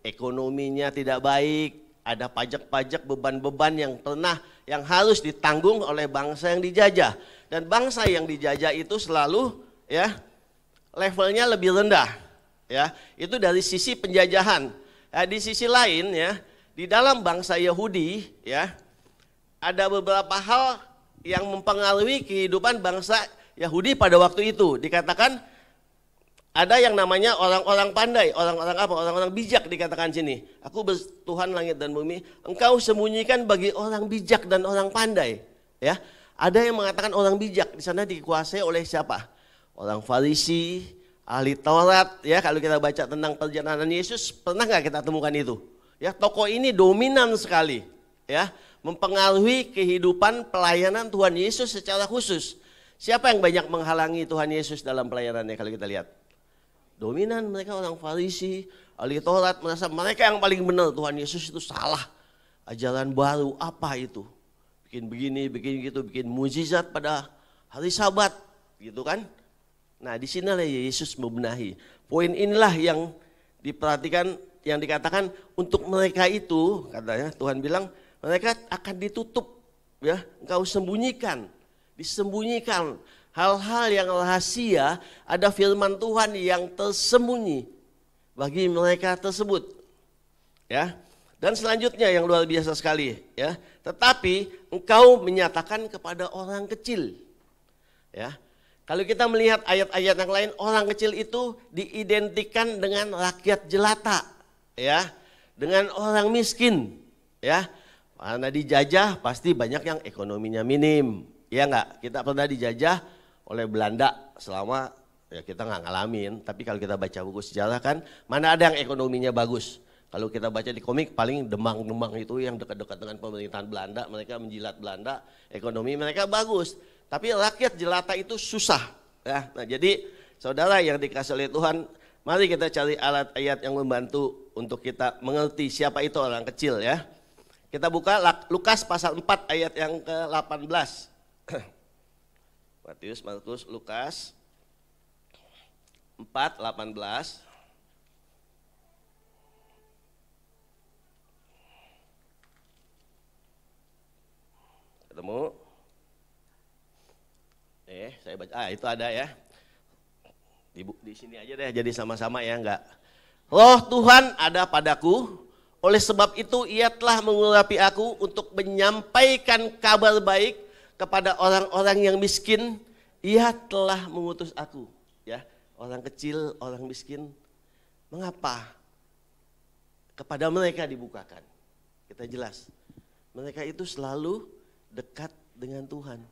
ekonominya tidak baik, ada pajak-pajak, beban-beban yang harus ditanggung oleh bangsa yang dijajah. Dan bangsa yang dijajah itu selalu ya levelnya lebih rendah. Ya, itu dari sisi penjajahan. Di sisi lain ya, di dalam bangsa Yahudi ya ada beberapa hal yang mempengaruhi kehidupan bangsa Yahudi pada waktu itu. Dikatakan ada yang namanya orang-orang pandai, orang-orang apa? Orang-orang bijak dikatakan sini. Aku Tuhan langit dan bumi, Engkau sembunyikan bagi orang bijak dan orang pandai. Ya, ada yang mengatakan orang bijak di sana dikuasai oleh siapa? Orang Farisi, ahli Taurat. Ya, kalau kita baca tentang perjalanan Yesus, pernah nggak kita temukan itu? Ya, tokoh ini dominan sekali. Ya, mempengaruhi kehidupan pelayanan Tuhan Yesus secara khusus. Siapa yang banyak menghalangi Tuhan Yesus dalam pelayanannya kalau kita lihat? Dominan mereka orang Farisi, ahli Taurat, merasa mereka yang paling benar, Tuhan Yesus itu salah. Ajaran baru apa itu? Bikin begini, bikin gitu, bikin mujizat pada hari Sabat, gitu kan? Nah, di sinilah Yesus membenahi. Poin inilah yang diperhatikan, yang dikatakan untuk mereka itu, katanya Tuhan bilang, mereka akan ditutup, ya, engkau sembunyikan, disembunyikan. Hal-hal yang rahasia, ada firman Tuhan yang tersembunyi bagi mereka tersebut. Ya. Dan selanjutnya yang luar biasa sekali, ya. Tetapi engkau menyatakan kepada orang kecil. Ya. Kalau kita melihat ayat-ayat yang lain, orang kecil itu diidentikan dengan rakyat jelata, ya. Dengan orang miskin, ya. Karena dijajah pasti banyak yang ekonominya minim. Ya enggak? Kita pernah dijajah oleh Belanda selama ya kita nggak ngalamin, tapi kalau kita baca buku sejarah kan mana ada yang ekonominya bagus. Kalau kita baca di komik paling Demang-Demang itu yang dekat-dekat dengan pemerintahan Belanda, mereka menjilat Belanda, ekonomi mereka bagus. Tapi rakyat jelata itu susah. Ya, nah jadi saudara yang dikasih oleh Tuhan, mari kita cari alat ayat yang membantu untuk kita mengerti siapa itu orang kecil ya. Kita buka Lukas pasal 4 ayat yang ke-18. Matius, Markus, Lukas 4:18. Ketemu? Saya baca. Itu ada ya. Di sini aja deh, jadi sama-sama ya, enggak. Roh Tuhan ada padaku, oleh sebab itu Ia telah mengurapi aku untuk menyampaikan kabar baik kepada orang-orang yang miskin. Ia telah mengutus aku, ya, orang kecil, orang miskin. Mengapa? Kepada mereka dibukakan. Kita jelas, mereka itu selalu dekat dengan Tuhan.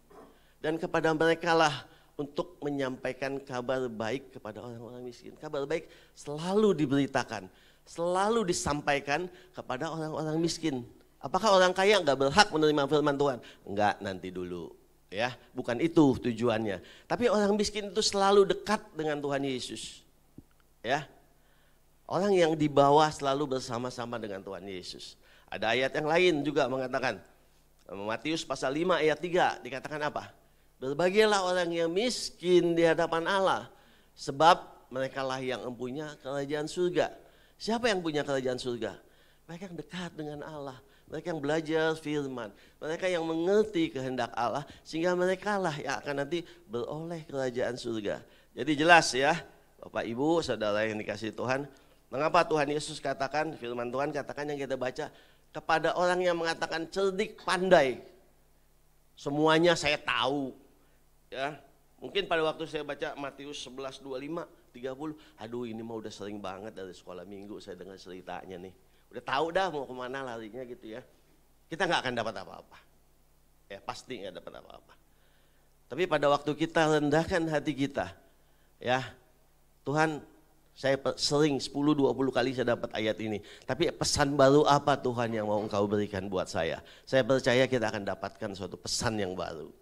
Dan kepada mereka lah untuk menyampaikan kabar baik kepada orang-orang miskin. Kabar baik selalu diberitakan, selalu disampaikan kepada orang-orang miskin. Apakah orang kaya nggak berhak menerima firman Tuhan? Enggak, nanti dulu. Ya, bukan itu tujuannya. Tapi orang miskin itu selalu dekat dengan Tuhan Yesus. Ya, orang yang di bawah selalu bersama-sama dengan Tuhan Yesus. Ada ayat yang lain juga mengatakan, Matius pasal 5 ayat 3 dikatakan apa? Berbahagialah orang yang miskin di hadapan Allah, sebab merekalah yang mempunyai kerajaan surga. Siapa yang punya kerajaan surga? Mereka yang dekat dengan Allah, mereka yang belajar firman, mereka yang mengerti kehendak Allah, sehingga merekalah yang akan nanti beroleh kerajaan surga. Jadi jelas ya, Bapak Ibu, saudara yang dikasihi Tuhan, mengapa Tuhan Yesus katakan, firman Tuhan katakan yang kita baca, kepada orang yang mengatakan cerdik, pandai, semuanya saya tahu. Ya, mungkin pada waktu saya baca Matius 11:25, 30, aduh ini mah udah sering banget dari sekolah minggu saya dengar ceritanya nih. Udah tahu dah mau kemana larinya gitu ya. Kita nggak akan dapat apa-apa. Ya pasti nggak dapat apa-apa. Tapi pada waktu kita rendahkan hati kita, ya Tuhan, saya sering 10-20 kali saya dapat ayat ini. Tapi pesan baru apa Tuhan yang mau Engkau berikan buat saya? Saya percaya kita akan dapatkan suatu pesan yang baru.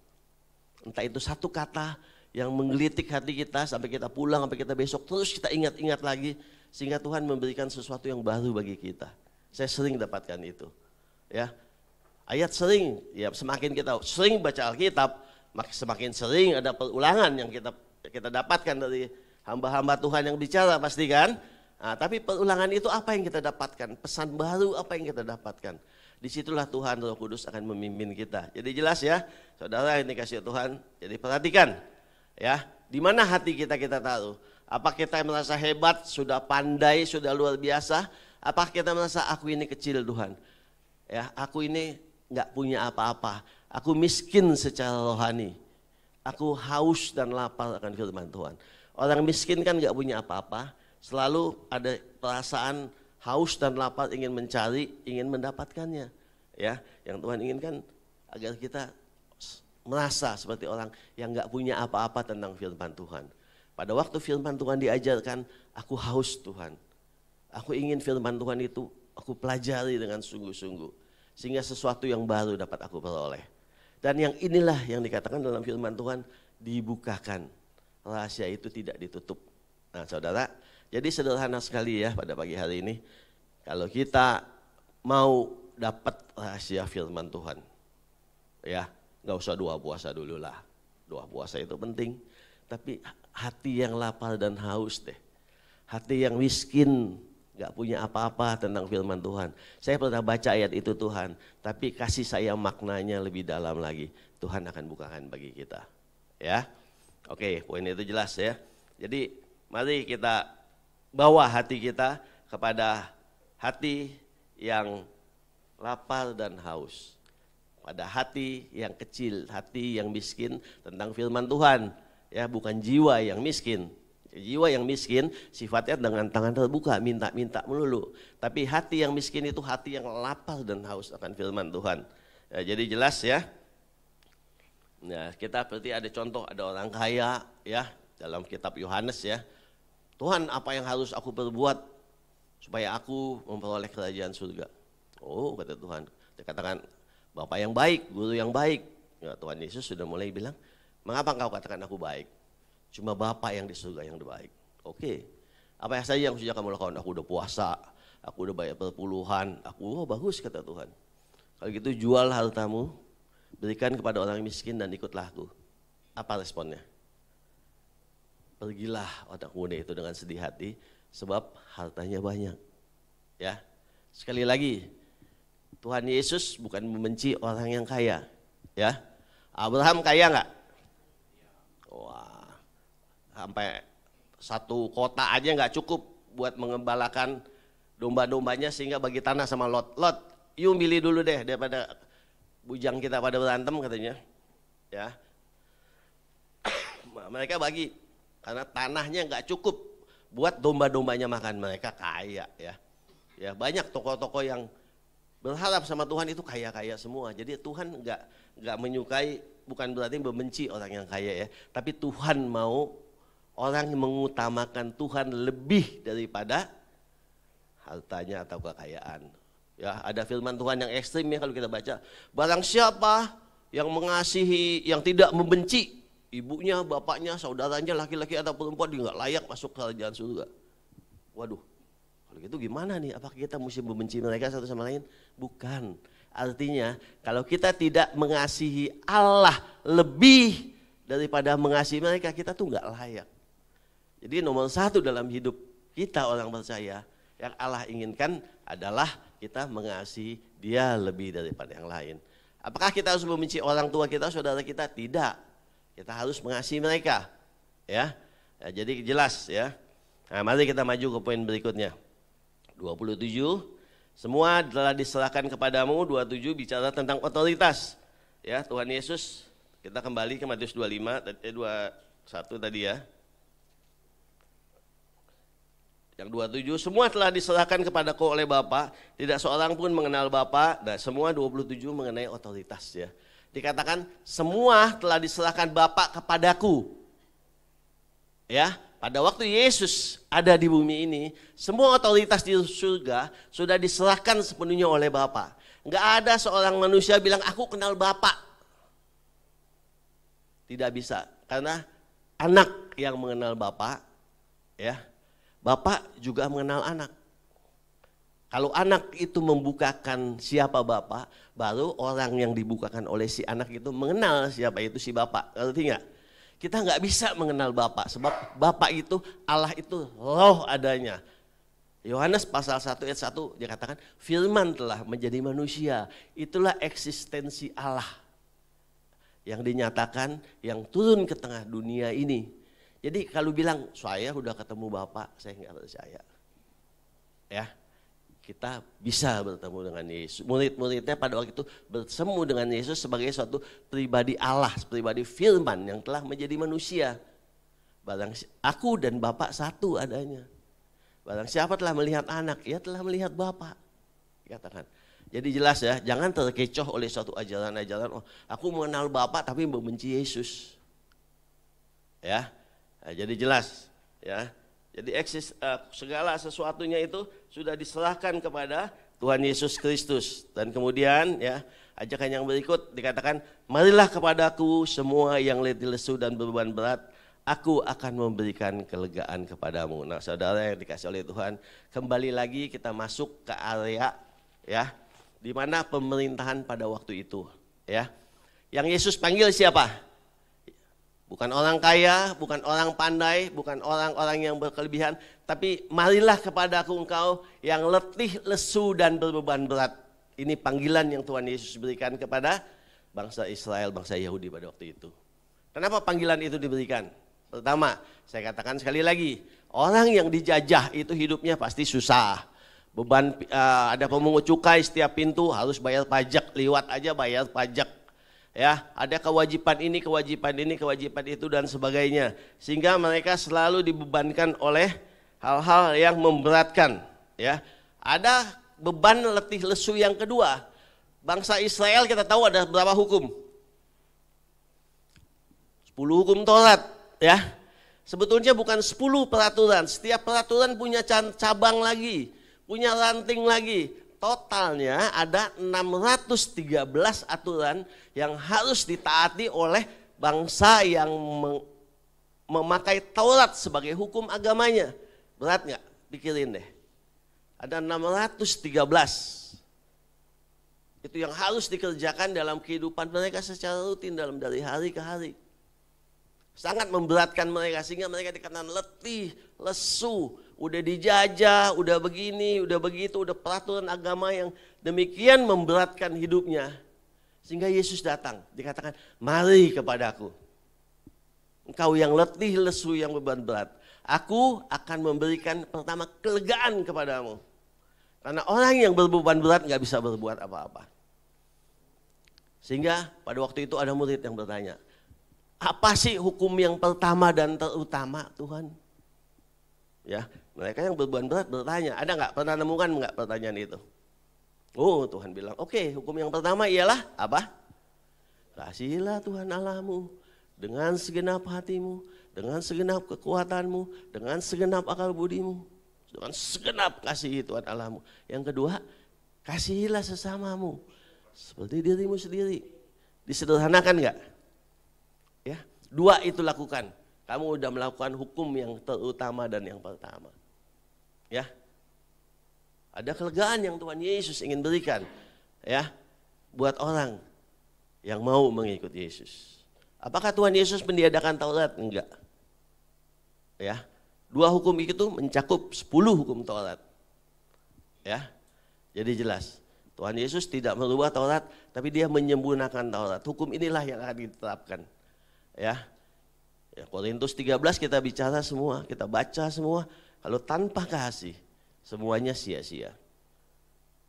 Entah itu satu kata yang menggelitik hati kita sampai kita pulang, sampai kita besok terus kita ingat-ingat lagi. Sehingga Tuhan memberikan sesuatu yang baru bagi kita. Saya sering dapatkan itu. Ya, ayat sering, ya semakin kita sering baca Alkitab, semakin sering ada perulangan yang kita dapatkan dari hamba-hamba Tuhan yang bicara pasti kan. Nah, tapi perulangan itu apa yang kita dapatkan? Pesan baru apa yang kita dapatkan? Disitulah Tuhan Roh Kudus akan memimpin kita. Jadi jelas ya, saudara yang dikasihi Tuhan. Jadi perhatikan, ya, di mana hati kita taruh. Apa kita merasa hebat, sudah pandai, sudah luar biasa? Apa kita merasa aku ini kecil Tuhan? Ya, aku ini nggak punya apa-apa. Aku miskin secara rohani. Aku haus dan lapar akan firman Tuhan. Orang miskin kan nggak punya apa-apa. Selalu ada perasaan haus dan lapar, ingin mencari, ingin mendapatkannya. Ya, yang Tuhan inginkan agar kita merasa seperti orang yang nggak punya apa-apa tentang firman Tuhan. Pada waktu firman Tuhan diajarkan, aku haus Tuhan. Aku ingin firman Tuhan itu aku pelajari dengan sungguh-sungguh. Sehingga sesuatu yang baru dapat aku peroleh. Dan yang inilah yang dikatakan dalam firman Tuhan, dibukakan. Rahasia itu tidak ditutup. Nah saudara, jadi sederhana sekali ya pada pagi hari ini. Kalau kita mau dapat rahasia firman Tuhan. Ya, gak usah doa puasa dulu lah. Doa puasa itu penting. Tapi hati yang lapar dan haus deh. Hati yang miskin, gak punya apa-apa tentang firman Tuhan. Saya pernah baca ayat itu Tuhan, tapi kasih saya maknanya lebih dalam lagi. Tuhan akan bukakan bagi kita. Ya, oke, poin itu jelas ya. Jadi mari kita bawa hati kita kepada hati yang lapar dan haus. Pada hati yang kecil, hati yang miskin tentang firman Tuhan. Ya, bukan jiwa yang miskin. Jiwa yang miskin sifatnya dengan tangan terbuka, minta-minta melulu. Tapi hati yang miskin itu hati yang lapar dan haus akan firman Tuhan. Ya, jadi jelas ya. Nah, kita berarti ada contoh, ada orang kaya ya dalam kitab Yohanes ya. Tuhan, apa yang harus aku perbuat supaya aku memperoleh kerajaan surga? Oh, kata Tuhan. Dia katakan, Bapak yang baik, guru yang baik. Ya, Tuhan Yesus sudah mulai bilang, mengapa engkau katakan aku baik? Cuma Bapa yang di surga yang baik. Oke. Apa saja yang sudah kamu lakukan? Aku udah puasa, aku udah bayar perpuluhan. Oh bagus kata Tuhan. Kalau gitu jual hartamu, berikan kepada orang miskin dan ikutlah aku. Apa responnya? Pergilah anak muda itu dengan sedih hati, sebab hartanya banyak. Ya. Sekali lagi, Tuhan Yesus bukan membenci orang yang kaya. Ya. Abraham kaya enggak? Wah, sampai satu kota aja nggak cukup buat mengembalakan domba-dombanya sehingga bagi tanah sama Lot. Lot, you milih dulu deh daripada bujang kita pada berantem katanya. Ya, mereka bagi karena tanahnya nggak cukup buat domba-dombanya makan. Mereka kaya ya. Ya banyak tokoh-tokoh yang berharap sama Tuhan itu kaya-kaya semua. Jadi Tuhan nggak menyukai, bukan berarti membenci orang yang kaya ya, tapi Tuhan mau orang yang mengutamakan Tuhan lebih daripada hartanya atau kekayaan. Ya, ada firman Tuhan yang ekstrim ya kalau kita baca. Barang siapa yang mengasihi, yang tidak membenci ibunya, bapaknya, saudaranya, laki-laki atau perempuan, dia nggak layak masuk kerajaan surga. Waduh, kalau gitu gimana nih? Apakah kita mesti membenci mereka satu sama lain? Bukan. Artinya kalau kita tidak mengasihi Allah lebih daripada mengasihi mereka, kita tuh nggak layak. Jadi nomor satu dalam hidup kita orang percaya, yang Allah inginkan adalah kita mengasihi dia lebih daripada yang lain. Apakah kita harus membenci orang tua kita, saudara kita? Tidak. Kita harus mengasihi mereka. Ya, jadi jelas ya. Nah, mari kita maju ke poin berikutnya. 27, semua telah diserahkan kepadamu. 27 bicara tentang otoritas. Ya, Tuhan Yesus, kita kembali ke Matius 25, 21 tadi ya. Yang 27, semua telah diserahkan kepadaku oleh Bapa, tidak seorang pun mengenal Bapa. Dan semua 27 mengenai otoritas ya. Dikatakan semua telah diserahkan Bapa kepadaku. Ya, pada waktu Yesus ada di bumi ini, semua otoritas di surga sudah diserahkan sepenuhnya oleh Bapa. Enggak ada seorang manusia bilang aku kenal Bapa. Tidak bisa, karena anak yang mengenal Bapa, ya. Bapak juga mengenal anak. Kalau anak itu membukakan siapa Bapak, baru orang yang dibukakan oleh si anak itu mengenal siapa itu si Bapak. Ngerti nggak? Kita nggak bisa mengenal Bapak, sebab Bapak itu, Allah itu roh adanya. Yohanes pasal 1 ayat 1 dia katakan, firman telah menjadi manusia. Itulah eksistensi Allah yang dinyatakan, yang turun ke tengah dunia ini. Jadi kalau bilang saya udah ketemu Bapak, saya nggak percaya. Ya, kita bisa bertemu dengan Yesus. Murid-muridnya pada waktu itu bertemu dengan Yesus sebagai suatu pribadi Allah, pribadi firman yang telah menjadi manusia. Barang aku dan Bapak satu adanya. Barang siapa telah melihat anak, ia telah melihat Bapak. Katakan. Jadi jelas ya, jangan terkecoh oleh suatu ajaran-ajaran, oh aku mengenal Bapak tapi membenci Yesus. Ya. Nah, jadi jelas ya. Jadi segala sesuatunya itu sudah diserahkan kepada Tuhan Yesus Kristus. Dan kemudian ya, ajakan yang berikut dikatakan, marilah kepadaku semua yang letih lesu dan beban berat, aku akan memberikan kelegaan kepadamu. Nah, saudara yang dikasih oleh Tuhan, kembali lagi kita masuk ke area ya, di mana pemerintahan pada waktu itu ya. Yang Yesus panggil siapa? Bukan orang kaya, bukan orang pandai, bukan orang-orang yang berkelebihan, tapi marilah kepadaku engkau yang letih, lesu dan berbeban berat. Ini panggilan yang Tuhan Yesus berikan kepada bangsa Israel, bangsa Yahudi pada waktu itu. Kenapa panggilan itu diberikan? Pertama, saya katakan sekali lagi, orang yang dijajah itu hidupnya pasti susah. Beban, ada pemungut cukai setiap pintu harus bayar pajak, liwat aja bayar pajak. Ya, ada kewajiban ini, kewajiban ini, kewajiban itu dan sebagainya. Sehingga mereka selalu dibebankan oleh hal-hal yang memberatkan. Ya, ada beban letih lesu yang kedua. Bangsa Israel kita tahu ada berapa hukum? 10 hukum Taurat. Ya, sebetulnya bukan 10 peraturan. Setiap peraturan punya cabang lagi, punya ranting lagi. Totalnya ada 613 aturan yang harus ditaati oleh bangsa yang memakai Taurat sebagai hukum agamanya. Berat nggak? Pikirin deh. Ada 613. Itu yang harus dikerjakan dalam kehidupan mereka secara rutin dari hari ke hari. Sangat memberatkan mereka sehingga mereka dikatakan letih, lesu. Udah dijajah, udah begini, udah begitu, udah peraturan agama yang demikian memberatkan hidupnya. Sehingga Yesus datang, dikatakan, mari kepadaku. Engkau yang letih, lesu, yang beban berat. Aku akan memberikan pertama kelegaan kepadamu. Karena orang yang berbeban berat gak bisa berbuat apa-apa. Sehingga pada waktu itu ada murid yang bertanya, apa sih hukum yang pertama dan terutama Tuhan? Ya, mereka yang beban berat bertanya, ada nggak pernah nemukan nggak pertanyaan itu? Oh, Tuhan bilang, oke, hukum yang pertama ialah apa? Kasihilah Tuhan Allahmu dengan segenap hatimu, dengan segenap kekuatanmu, dengan segenap akal budimu, dengan segenap kasih Tuhan Allahmu. Yang kedua, kasihilah sesamamu seperti dirimu sendiri. Disederhanakan nggak? Ya, 2 itu lakukan. Kamu sudah melakukan hukum yang terutama dan yang pertama. Ya. Ada kelegaan yang Tuhan Yesus ingin berikan ya buat orang yang mau mengikut Yesus. Apakah Tuhan Yesus meniadakan Taurat? Enggak. Ya. 2 hukum itu mencakup 10 hukum Taurat. Ya. Jadi jelas, Tuhan Yesus tidak merubah Taurat, tapi dia menyempurnakan Taurat. Hukum inilah yang akan diterapkan. Ya. Korintus 13 kita bicara semua, kita baca semua. Kalau tanpa kasih, semuanya sia-sia.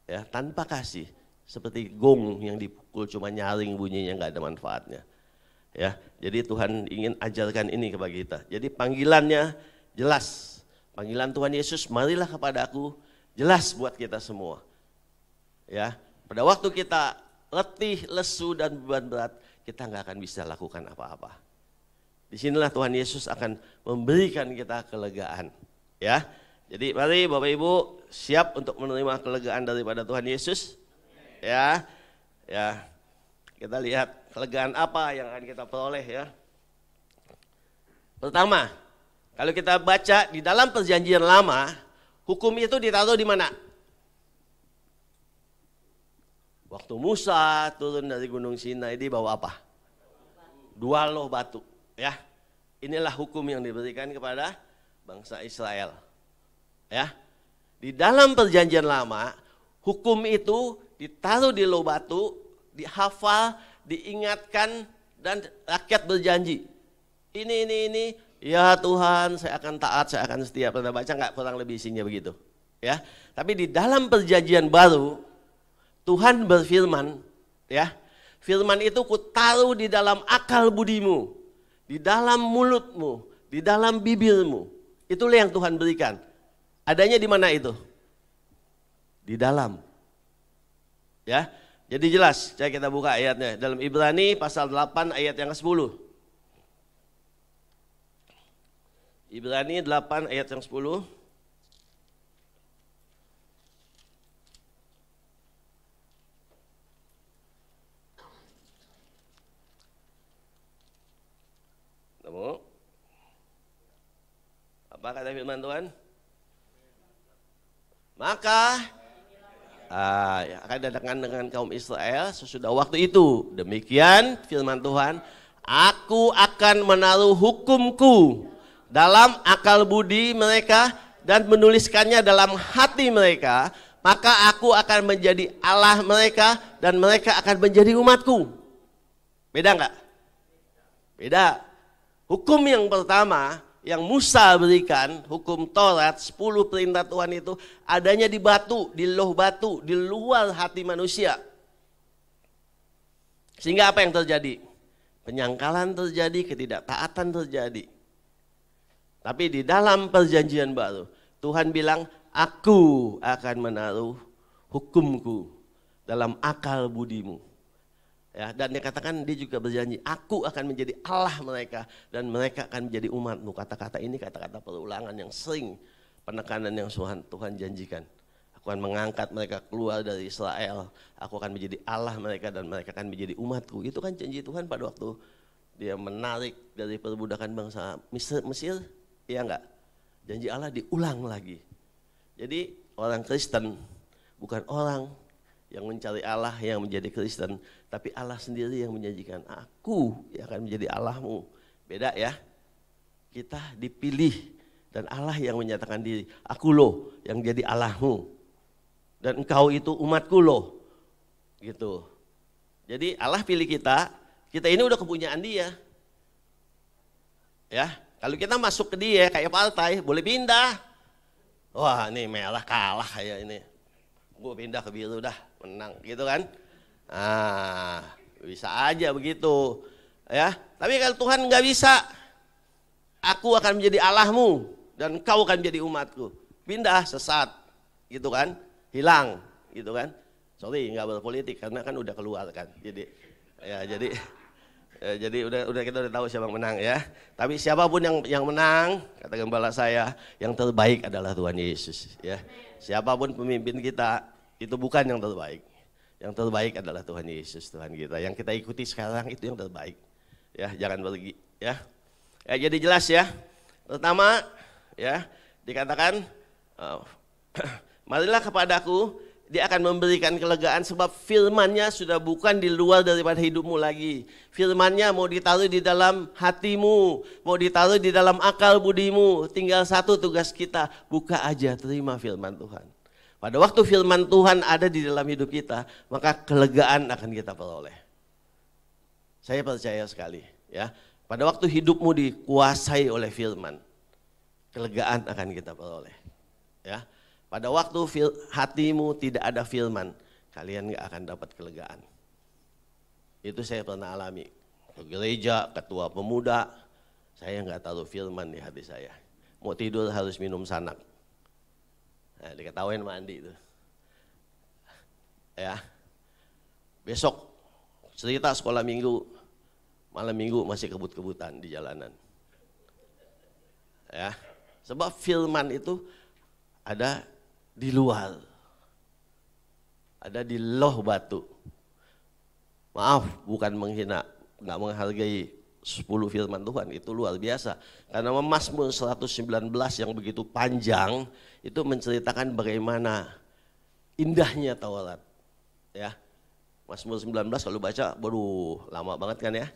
Ya, tanpa kasih, seperti gong yang dipukul cuma nyaring bunyinya, nggak ada manfaatnya. Ya, jadi Tuhan ingin ajarkan ini kepada kita. Jadi panggilannya jelas. Panggilan Tuhan Yesus, marilah kepada aku, jelas buat kita semua. Ya, pada waktu kita letih, lesu dan beban berat, kita nggak akan bisa lakukan apa-apa. Disinilah Tuhan Yesus akan memberikan kita kelegaan. Ya, jadi mari Bapak Ibu siap untuk menerima kelegaan daripada Tuhan Yesus. Ya, ya, kita lihat kelegaan apa yang akan kita peroleh ya. Pertama, kalau kita baca di dalam Perjanjian Lama, hukum itu ditaruh di mana? Waktu Musa turun dari Gunung Sinai, dia bawa apa? 2 loh batu. Ya, inilah hukum yang diberikan kepada bangsa Israel. Ya, di dalam Perjanjian Lama, hukum itu ditaruh di loh batu, dihafal, diingatkan, dan rakyat berjanji. Ini, ya Tuhan, saya akan taat, saya akan setia. Pernah baca nggak kurang lebih isinya begitu? Ya, tapi di dalam Perjanjian Baru, Tuhan berfirman, ya, firman itu kutaruh di dalam akal budimu, di dalam mulutmu, di dalam bibirmu. Itulah yang Tuhan berikan. Adanya di mana itu? Di dalam. Ya, jadi jelas. Saya kita buka ayatnya dalam Ibrani pasal 8 ayat yang ke-10. Ibrani 8 ayat yang 10. Apa kata firman Tuhan? Maka akan datangkan dengan kaum Israel sesudah waktu itu. Demikian firman Tuhan, aku akan menaruh hukumku dalam akal budi mereka dan menuliskannya dalam hati mereka. Maka aku akan menjadi Allah mereka dan mereka akan menjadi umatku. Beda enggak? Beda. Hukum yang pertama yang Musa berikan, hukum Taurat, 10 perintah Tuhan itu adanya di batu, di loh batu, di luar hati manusia. Sehingga apa yang terjadi? Penyangkalan terjadi, ketidaktaatan terjadi. Tapi di dalam Perjanjian Baru, Tuhan bilang, aku akan menaruh hukumku dalam akal budimu. Ya, dan dia katakan, dia juga berjanji, aku akan menjadi Allah mereka dan mereka akan menjadi umatmu. Kata-kata ini kata-kata perulangan yang sering, penekanan yang Tuhan janjikan. Aku akan mengangkat mereka keluar dari Israel, aku akan menjadi Allah mereka dan mereka akan menjadi umatku. Itu kan janji Tuhan pada waktu dia menarik dari perbudakan bangsa Mesir, iya enggak? Janji Allah diulang lagi. Jadi orang Kristen bukan orang yang mencari Allah yang menjadi Kristen, tapi Allah sendiri yang menjanjikan, aku yang akan menjadi Allahmu. Beda ya, kita dipilih dan Allah yang menyatakan diri, aku loh yang jadi Allahmu dan engkau itu umatku loh, gitu. Jadi Allah pilih kita ini udah kepunyaan dia. Ya, kalau kita masuk ke dia kayak partai, boleh pindah. Wah, ini merah kalah kayak ini, gue pindah ke biru dah, menang gitu kan. Bisa aja begitu ya. Tapi kalau Tuhan nggak bisa, aku akan menjadi Allahmu dan kau akan menjadi umatku. Pindah, sesat gitu kan, hilang gitu kan. Sorry nggak berpolitik karena kan udah keluar kan. Jadi ya jadi udah kita udah tahu siapa yang menang ya. Tapi siapapun yang menang, kata gembala saya, yang terbaik adalah Tuhan Yesus ya. Siapapun pemimpin kita itu bukan yang terbaik. Yang terbaik adalah Tuhan Yesus, Tuhan kita. Yang kita ikuti sekarang itu yang terbaik. Ya, jangan pergi ya. Ya, jadi jelas ya. Pertama ya, dikatakan marilah kepadaku Dia akan memberikan kelegaan sebab firman-Nya sudah bukan di luar daripada hidupmu lagi. Firman-Nya mau ditaruh di dalam hatimu, mau ditaruh di dalam akal budimu. Tinggal satu tugas kita, buka aja, terima firman Tuhan. Pada waktu firman Tuhan ada di dalam hidup kita, maka kelegaan akan kita peroleh. Saya percaya sekali, ya. Pada waktu hidupmu dikuasai oleh firman, kelegaan akan kita peroleh, ya. Pada waktu hatimu tidak ada firman, kalian gak akan dapat kelegaan. Itu saya pernah alami. Ke gereja, ketua pemuda, saya gak taruh firman di hati saya. Mau tidur harus minum sanak. Nah, diketawain sama Andi itu. Ya. Besok cerita sekolah minggu, malam minggu masih kebut-kebutan di jalanan. Ya. Sebab firman itu ada di luar, ada di loh batu. Maaf, bukan menghina, nggak menghargai 10 firman Tuhan, itu luar biasa. Karena Mazmur 119 yang begitu panjang, itu menceritakan bagaimana indahnya Taurat. Ya, Mazmur 19 kalau baca, baru lama banget kan ya.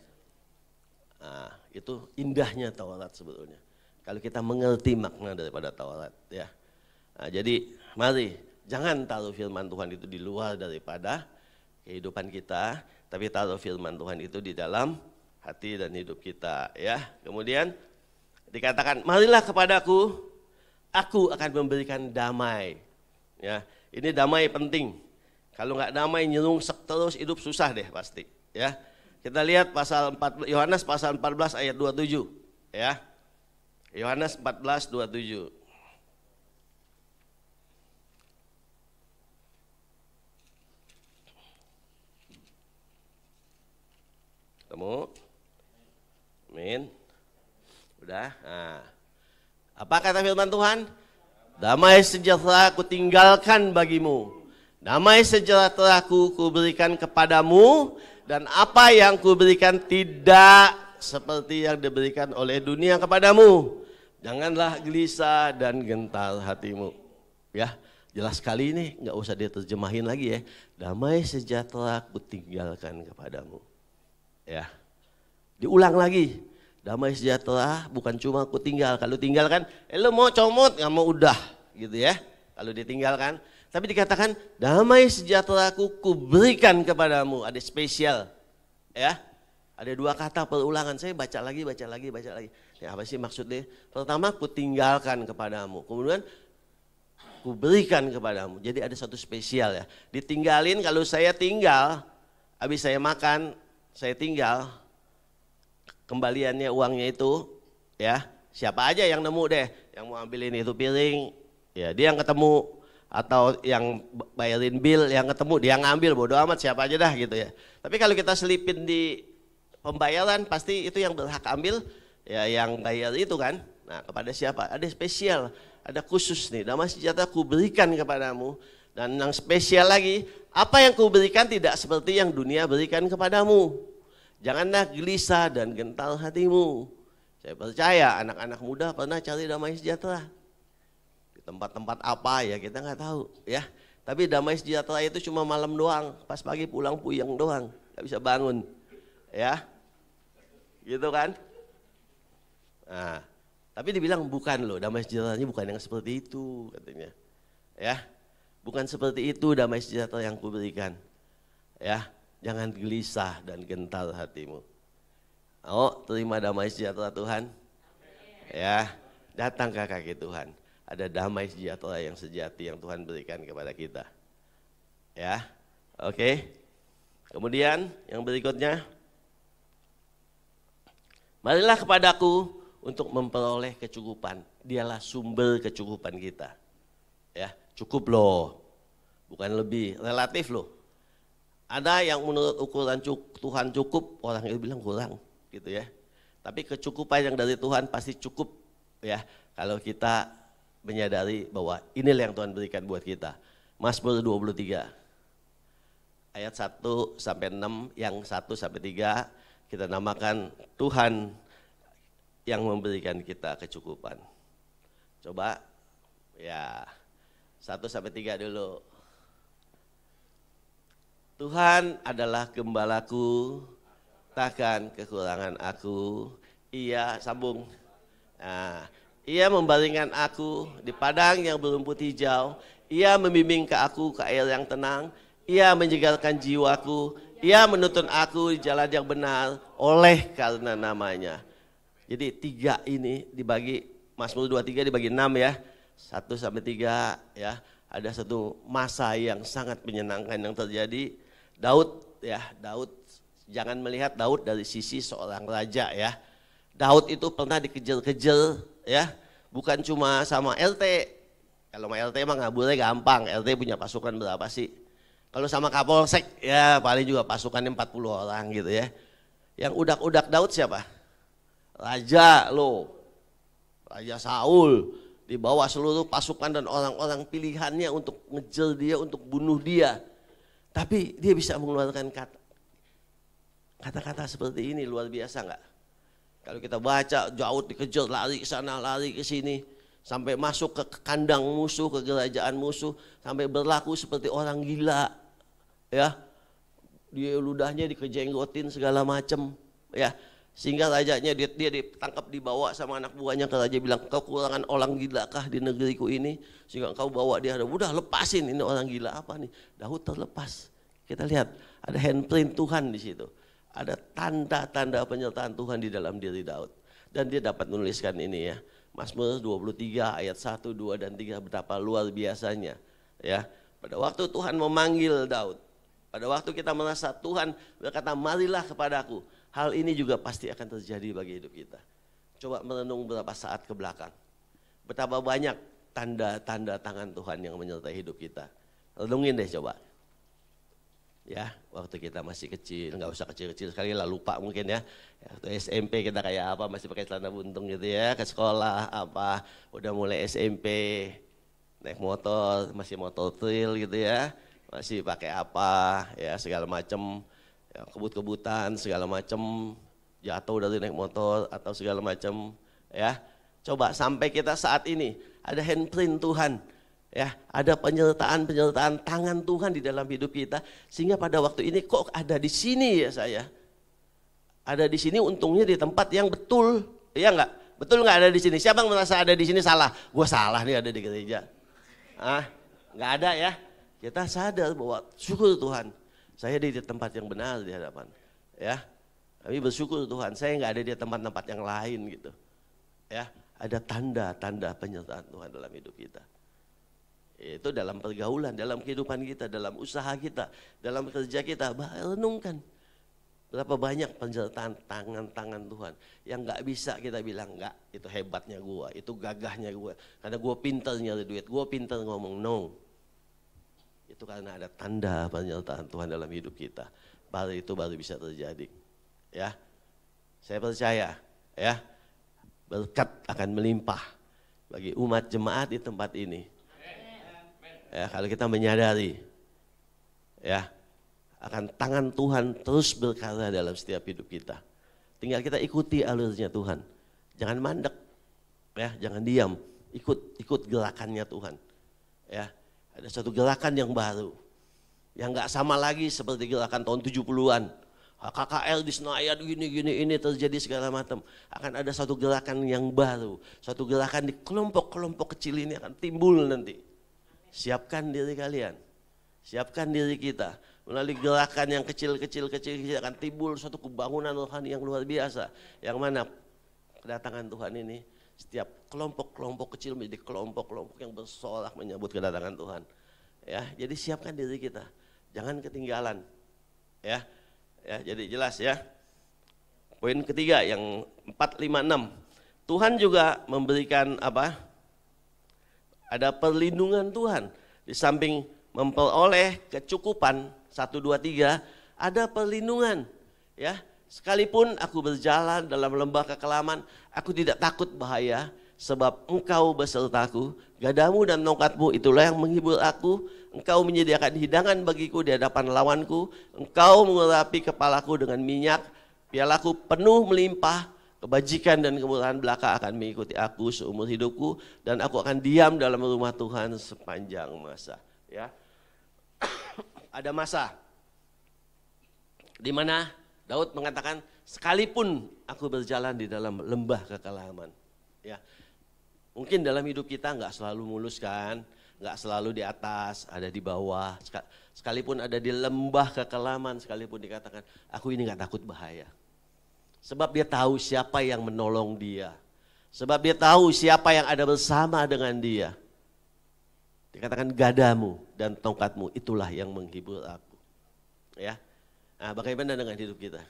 Nah, itu indahnya Taurat sebetulnya. Kalau kita mengerti makna daripada Taurat, ya. Nah, jadi mari jangan taruh firman Tuhan itu di luar daripada kehidupan kita, tapi taruh firman Tuhan itu di dalam hati dan hidup kita, ya. Kemudian dikatakan, marilah kepadaku, aku akan memberikan damai. Ya, ini damai penting. Kalau nggak damai nyerungsek terus hidup susah deh pasti, ya. Kita lihat pasal 4, Yohanes pasal 14 ayat 27, ya. Yohanes 14 27. Kamu? Amin. Udah? Nah. Apa kata firman Tuhan? Damai sejahtera ku tinggalkan bagimu. Damai sejahtera ku berikan kepadamu. Dan apa yang ku berikan tidak seperti yang diberikan oleh dunia kepadamu. Janganlah gelisah dan gentar hatimu. Ya, jelas sekali ini, nggak usah diterjemahin lagi ya. Damai sejahtera ku tinggalkan kepadamu. Ya, diulang lagi, damai sejahtera bukan cuma aku tinggal. Kalau tinggal kan, lo mau comot nggak mau udah, gitu ya. Kalau ditinggalkan, tapi dikatakan damai sejahtera ku berikan kepadamu. Ada spesial, ya. Ada 2 kata perulangan. Saya baca lagi. Ya, apa sih maksudnya? Pertama, ku tinggalkan kepadamu. Kemudian, ku berikan kepadamu. Jadi ada satu spesial ya. Ditinggalin kalau saya tinggal, habis saya makan. Saya tinggal, kembaliannya uangnya itu, ya siapa aja yang nemu deh, yang mau ambilin itu piring, ya dia yang ketemu, atau yang bayarin bill yang ketemu, dia ngambil, bodo amat siapa aja dah gitu ya. Tapi kalau kita selipin di pembayaran, pasti itu yang berhak ambil, ya yang bayar itu kan. Nah, kepada siapa? Ada spesial, ada khusus nih, damai sejahtera ku berikan kepadamu. Dan yang spesial lagi, apa yang ku berikan tidak seperti yang dunia berikan kepadamu. Janganlah gelisah dan gentar hatimu. Saya percaya anak-anak muda pernah cari damai sejahtera. Di tempat-tempat apa ya kita nggak tahu ya. Tapi damai sejahtera itu cuma malam doang. Pas pagi pulang puyeng doang. Nggak bisa bangun. Ya, gitu kan. Nah, tapi dibilang bukan loh, damai sejahteranya bukan yang seperti itu katanya. Ya. Bukan seperti itu damai sejahtera yang kuberikan. Ya, jangan gelisah dan gentar hatimu. Oh, terima damai sejahtera Tuhan. Ya, datang ke kaki Tuhan. Ada damai sejahtera yang sejati yang Tuhan berikan kepada kita. Ya, oke. Kemudian yang berikutnya, marilah kepadaku untuk memperoleh kecukupan. Dialah sumber kecukupan kita. Ya. Cukup loh, bukan lebih, relatif loh. Ada yang menurut ukuran Tuhan cukup, orang yang bilang kurang gitu ya. Tapi kecukupan yang dari Tuhan pasti cukup ya. Kalau kita menyadari bahwa inilah yang Tuhan berikan buat kita. Mazmur 23 ayat 1 sampai 6, yang 1 sampai 3 kita namakan Tuhan yang memberikan kita kecukupan. Coba ya 1 sampai 3 dulu. Tuhan adalah gembalaku, takkan kekurangan aku. Ia sambung. Nah, ia membaringkan aku di padang yang berumput hijau. Ia membimbing ke aku ke air yang tenang. Ia menyegarkan jiwaku. Ia menuntun aku di jalan yang benar oleh karena namanya. Jadi 3 ini dibagi, Mazmur 23 dibagi 6 ya. 1 sampai 3 ya. Ada satu masa yang sangat menyenangkan yang terjadi. Daud ya, Daud, jangan melihat Daud dari sisi seorang raja ya. Daud itu pernah dikejar-kejar ya, bukan cuma sama RT. Kalau sama RT mah ngaburnya gampang, RT punya pasukan berapa sih? Kalau sama Kapolsek ya paling juga pasukannya 40 orang gitu ya. Yang udak-udak Daud siapa? Raja lo, Raja Saul, dibawa seluruh pasukan dan orang-orang pilihannya untuk ngejar dia, untuk bunuh dia. Tapi dia bisa mengeluarkan kata-kata seperti ini, luar biasa enggak? Kalau kita baca, Daud dikejar, lari ke sana, lari ke sini, sampai masuk ke kandang musuh, ke kerajaan musuh, sampai berlaku seperti orang gila. Ya, dia ludahnya dikejenggotin segala macam, ya. Sehingga rajanya dia ditangkap, dibawa sama anak buahnya ke raja, bilang, kau kurangan orang gila kah di negeriku ini? Sehingga kau bawa dia, udah lepasin, ini orang gila apa nih? Daud terlepas. Kita lihat ada handprint Tuhan di situ. Ada tanda-tanda penyertaan Tuhan di dalam diri Daud. Dan dia dapat menuliskan ini ya. Mazmur 23 ayat 1, 2, dan 3 betapa luar biasanya. Ya, pada waktu Tuhan memanggil Daud, pada waktu kita merasa Tuhan berkata marilah kepadaku, hal ini juga pasti akan terjadi bagi hidup kita. Coba merenung beberapa saat ke belakang. Betapa banyak tanda-tanda tangan Tuhan yang menyertai hidup kita. Renungin deh coba. Ya, waktu kita masih kecil, nggak usah kecil-kecil sekali lah, lupa mungkin ya. Waktu SMP kita kayak apa, masih pakai celana buntung gitu ya, ke sekolah apa, udah mulai SMP, naik motor, masih motor trail gitu ya, masih pakai apa, ya segala macem, ya, kebut-kebutan segala macem, jatuh dari naik motor atau segala macem, ya. Coba sampai kita saat ini ada handprint Tuhan. Ya, ada penyertaan tangan Tuhan di dalam hidup kita, sehingga pada waktu ini kok ada di sini ya saya. Ada di sini untungnya di tempat yang betul, ya enggak? Betul enggak ada di sini? Siapa yang merasa ada di sini salah? Gue salah nih ada di gereja. Enggak ada ya. Kita sadar bahwa syukur Tuhan, saya di tempat yang benar di hadapan. Ya, kami bersyukur Tuhan, saya enggak ada di tempat-tempat yang lain gitu. Ya, ada tanda-tanda penyertaan Tuhan dalam hidup kita. Itu dalam pergaulan, dalam kehidupan kita, dalam usaha kita, dalam kerja kita. Renungkan berapa banyak penyertaan tangan-tangan Tuhan yang nggak bisa kita bilang nggak, itu hebatnya gua, itu gagahnya gua, karena gua pintar nyari duit, gua pintar ngomong. No, itu karena ada tanda penyertaan Tuhan dalam hidup kita. Itu baru bisa terjadi. Ya, saya percaya ya, berkat akan melimpah bagi umat jemaat di tempat ini. Ya, kalau kita menyadari ya akan tangan Tuhan terus berkarya dalam setiap hidup kita. Tinggal kita ikuti alurnya Tuhan. Jangan mandek ya, jangan diam. Ikut gerakannya Tuhan. Ya, ada satu gerakan yang baru. Yang enggak sama lagi seperti gerakan tahun 70-an. KKL di Senayan gini ini terjadi segala macam. Akan ada satu gerakan yang baru. Satu gerakan di kelompok-kelompok kecil ini akan timbul nanti. Siapkan diri kalian, siapkan diri kita. Melalui gerakan yang kecil-kecil akan timbul suatu kebangunan rohani yang luar biasa. Yang mana kedatangan Tuhan ini, setiap kelompok-kelompok kecil menjadi kelompok-kelompok yang bersorak menyambut kedatangan Tuhan. Ya, jadi siapkan diri kita, jangan ketinggalan. Ya, jadi jelas ya. Poin ketiga yang 4, 5, 6. Tuhan juga memberikan apa? Ada perlindungan Tuhan. Di samping memperoleh kecukupan 1, 2, 3, ada perlindungan. Ya, sekalipun aku berjalan dalam lembah kekelaman, aku tidak takut bahaya, sebab Engkau besertaku. Gadamu dan tongkatmu itulah yang menghibur aku. Engkau menyediakan hidangan bagiku di hadapan lawanku. Engkau mengurapi kepalaku dengan minyak, pialaku penuh melimpah. Kebajikan dan kemurahan belaka akan mengikuti aku seumur hidupku, dan aku akan diam dalam rumah Tuhan sepanjang masa. Ya, ada masa. Di mana Daud mengatakan, sekalipun aku berjalan di dalam lembah kekelaman. Ya, mungkin dalam hidup kita nggak selalu mulus kan, nggak selalu di atas, ada di bawah. Sekalipun ada di lembah kekelaman, sekalipun dikatakan, aku ini nggak takut bahaya. Sebab dia tahu siapa yang menolong dia. Sebab dia tahu siapa yang ada bersama dengan dia. Dikatakan gadamu dan tongkatmu itulah yang menghibur aku. Ya, nah, bagaimana dengan hidup kita?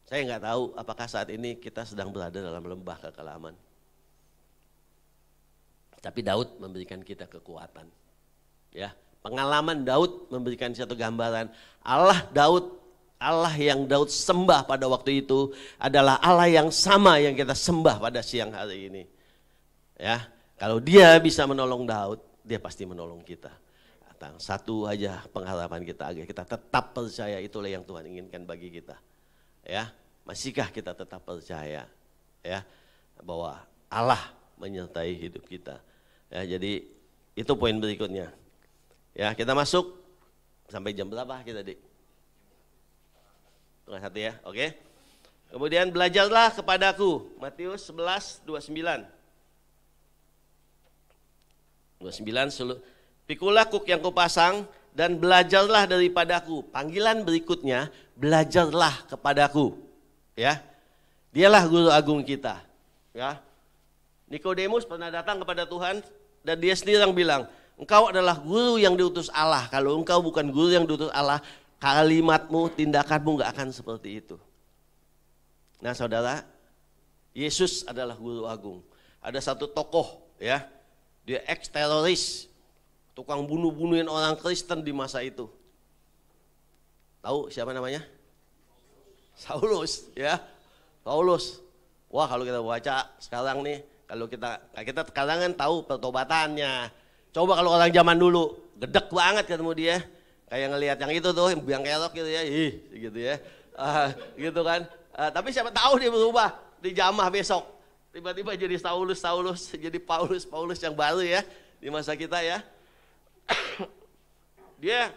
Saya nggak tahu apakah saat ini kita sedang berada dalam lembah kekelaman. Tapi Daud memberikan kita kekuatan. Ya, pengalaman Daud memberikan satu gambaran. Allah yang Daud sembah pada waktu itu adalah Allah yang sama yang kita sembah pada siang hari ini. Ya, kalau dia bisa menolong Daud, dia pasti menolong kita. Satu aja pengharapan kita agar kita tetap percaya, itulah yang Tuhan inginkan bagi kita. Ya, masihkah kita tetap percaya ya bahwa Allah menyertai hidup kita. Ya, jadi itu poin berikutnya. Ya, kita masuk sampai jam berapa kita, Dik? Setengah 1 ya, oke. Kemudian belajarlah kepadaku, Matius 11:29. 29, pikulah kuk yang kupasang dan belajarlah daripadaku. Panggilan berikutnya, belajarlah kepadaku. Ya, dialah guru agung kita. Ya, Nikodemus pernah datang kepada Tuhan dan dia sendiri yang bilang, engkau adalah guru yang diutus Allah. Kalau engkau bukan guru yang diutus Allah, kalimatmu, tindakanmu gak akan seperti itu. Nah saudara, Yesus adalah guru agung. Ada satu tokoh ya, dia ex-teroris, tukang bunuh-bunuhin orang Kristen di masa itu. Tahu siapa namanya? Saulus ya, Paulus. Wah, kalau kita baca sekarang nih, kalau kita sekarang kan tahu pertobatannya. Coba kalau orang zaman dulu, gedek banget ketemu dia. Kayak ngelihat yang itu tuh, yang biang kerok gitu ya, gitu ya, gitu kan. Tapi siapa tahu dia berubah di jamah besok. Tiba-tiba jadi Saulus, jadi Paulus yang baru ya di masa kita ya. Dia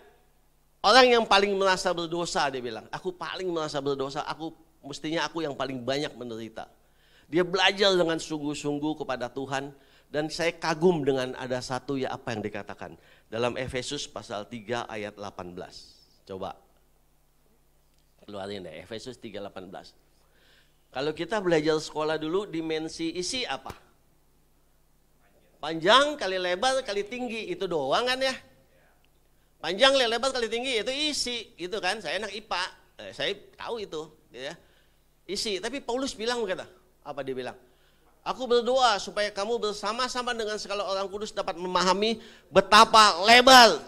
orang yang paling merasa berdosa, dia bilang. Aku paling merasa berdosa, mestinya aku yang paling banyak menderita. Dia belajar dengan sungguh-sungguh kepada Tuhan. Dan saya kagum dengan ada satu ya apa yang dikatakan. Dalam Efesus pasal 3 ayat 18. Coba. Keluarin deh, Efesus 3:18. Kalau kita belajar sekolah dulu, dimensi isi apa? Panjang kali lebar kali tinggi, itu doang kan ya? Panjang kali lebar kali tinggi, itu isi gitu kan. Saya anak IPA, saya tahu itu ya. Isi, tapi Paulus bilang kata, apa dia bilang? Aku berdoa supaya kamu bersama-sama dengan segala orang kudus dapat memahami betapa lebar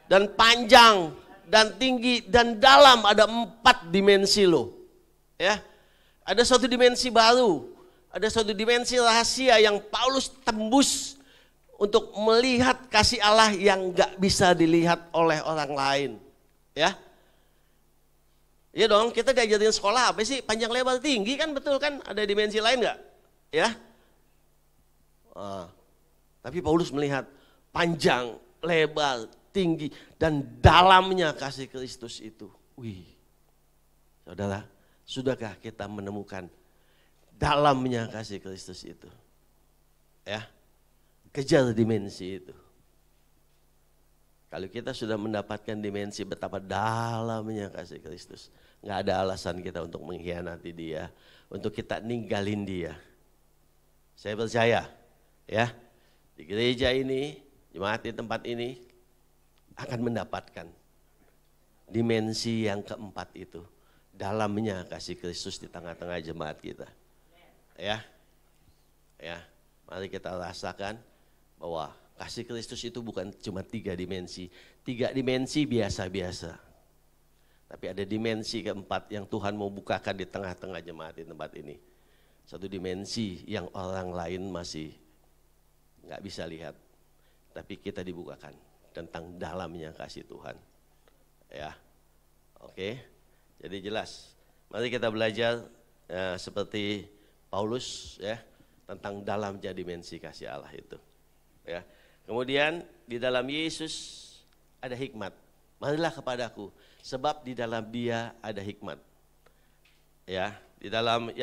dan panjang dan tinggi dan dalam, ada 4 dimensi loh. Ya. Ada suatu dimensi baru, ada suatu dimensi rahasia yang Paulus tembus untuk melihat kasih Allah yang gak bisa dilihat oleh orang lain. Ya. Iya dong, kita diajarin sekolah apa sih? Panjang lebar tinggi kan, betul kan? Ada dimensi lain gak? Ya, tapi Paulus melihat panjang, lebar, tinggi, dan dalamnya kasih Kristus itu. Wih, saudara, sudahkah kita menemukan dalamnya kasih Kristus itu? Ya, kejar dimensi itu. Kalau kita sudah mendapatkan dimensi betapa dalamnya kasih Kristus, nggak ada alasan kita untuk mengkhianati Dia, untuk kita ninggalin Dia. Saya percaya ya, di gereja ini, jemaat di tempat ini akan mendapatkan dimensi yang keempat itu. Dalamnya kasih Kristus di tengah-tengah jemaat kita. Ya, mari kita rasakan bahwa kasih Kristus itu bukan cuma 3 dimensi. 3 dimensi biasa-biasa. Tapi ada dimensi keempat yang Tuhan mau bukakan di tengah-tengah jemaat di tempat ini. Satu dimensi yang orang lain masih nggak bisa lihat, tapi kita dibukakan tentang dalamnya kasih Tuhan. Ya, oke. Jadi jelas. Mari kita belajar seperti Paulus ya tentang dalamnya dimensi kasih Allah itu. Ya. Kemudian di dalam Yesus ada hikmat. Marilah kepadaku. sebab di dalam dia ada hikmat. Ya, di dalam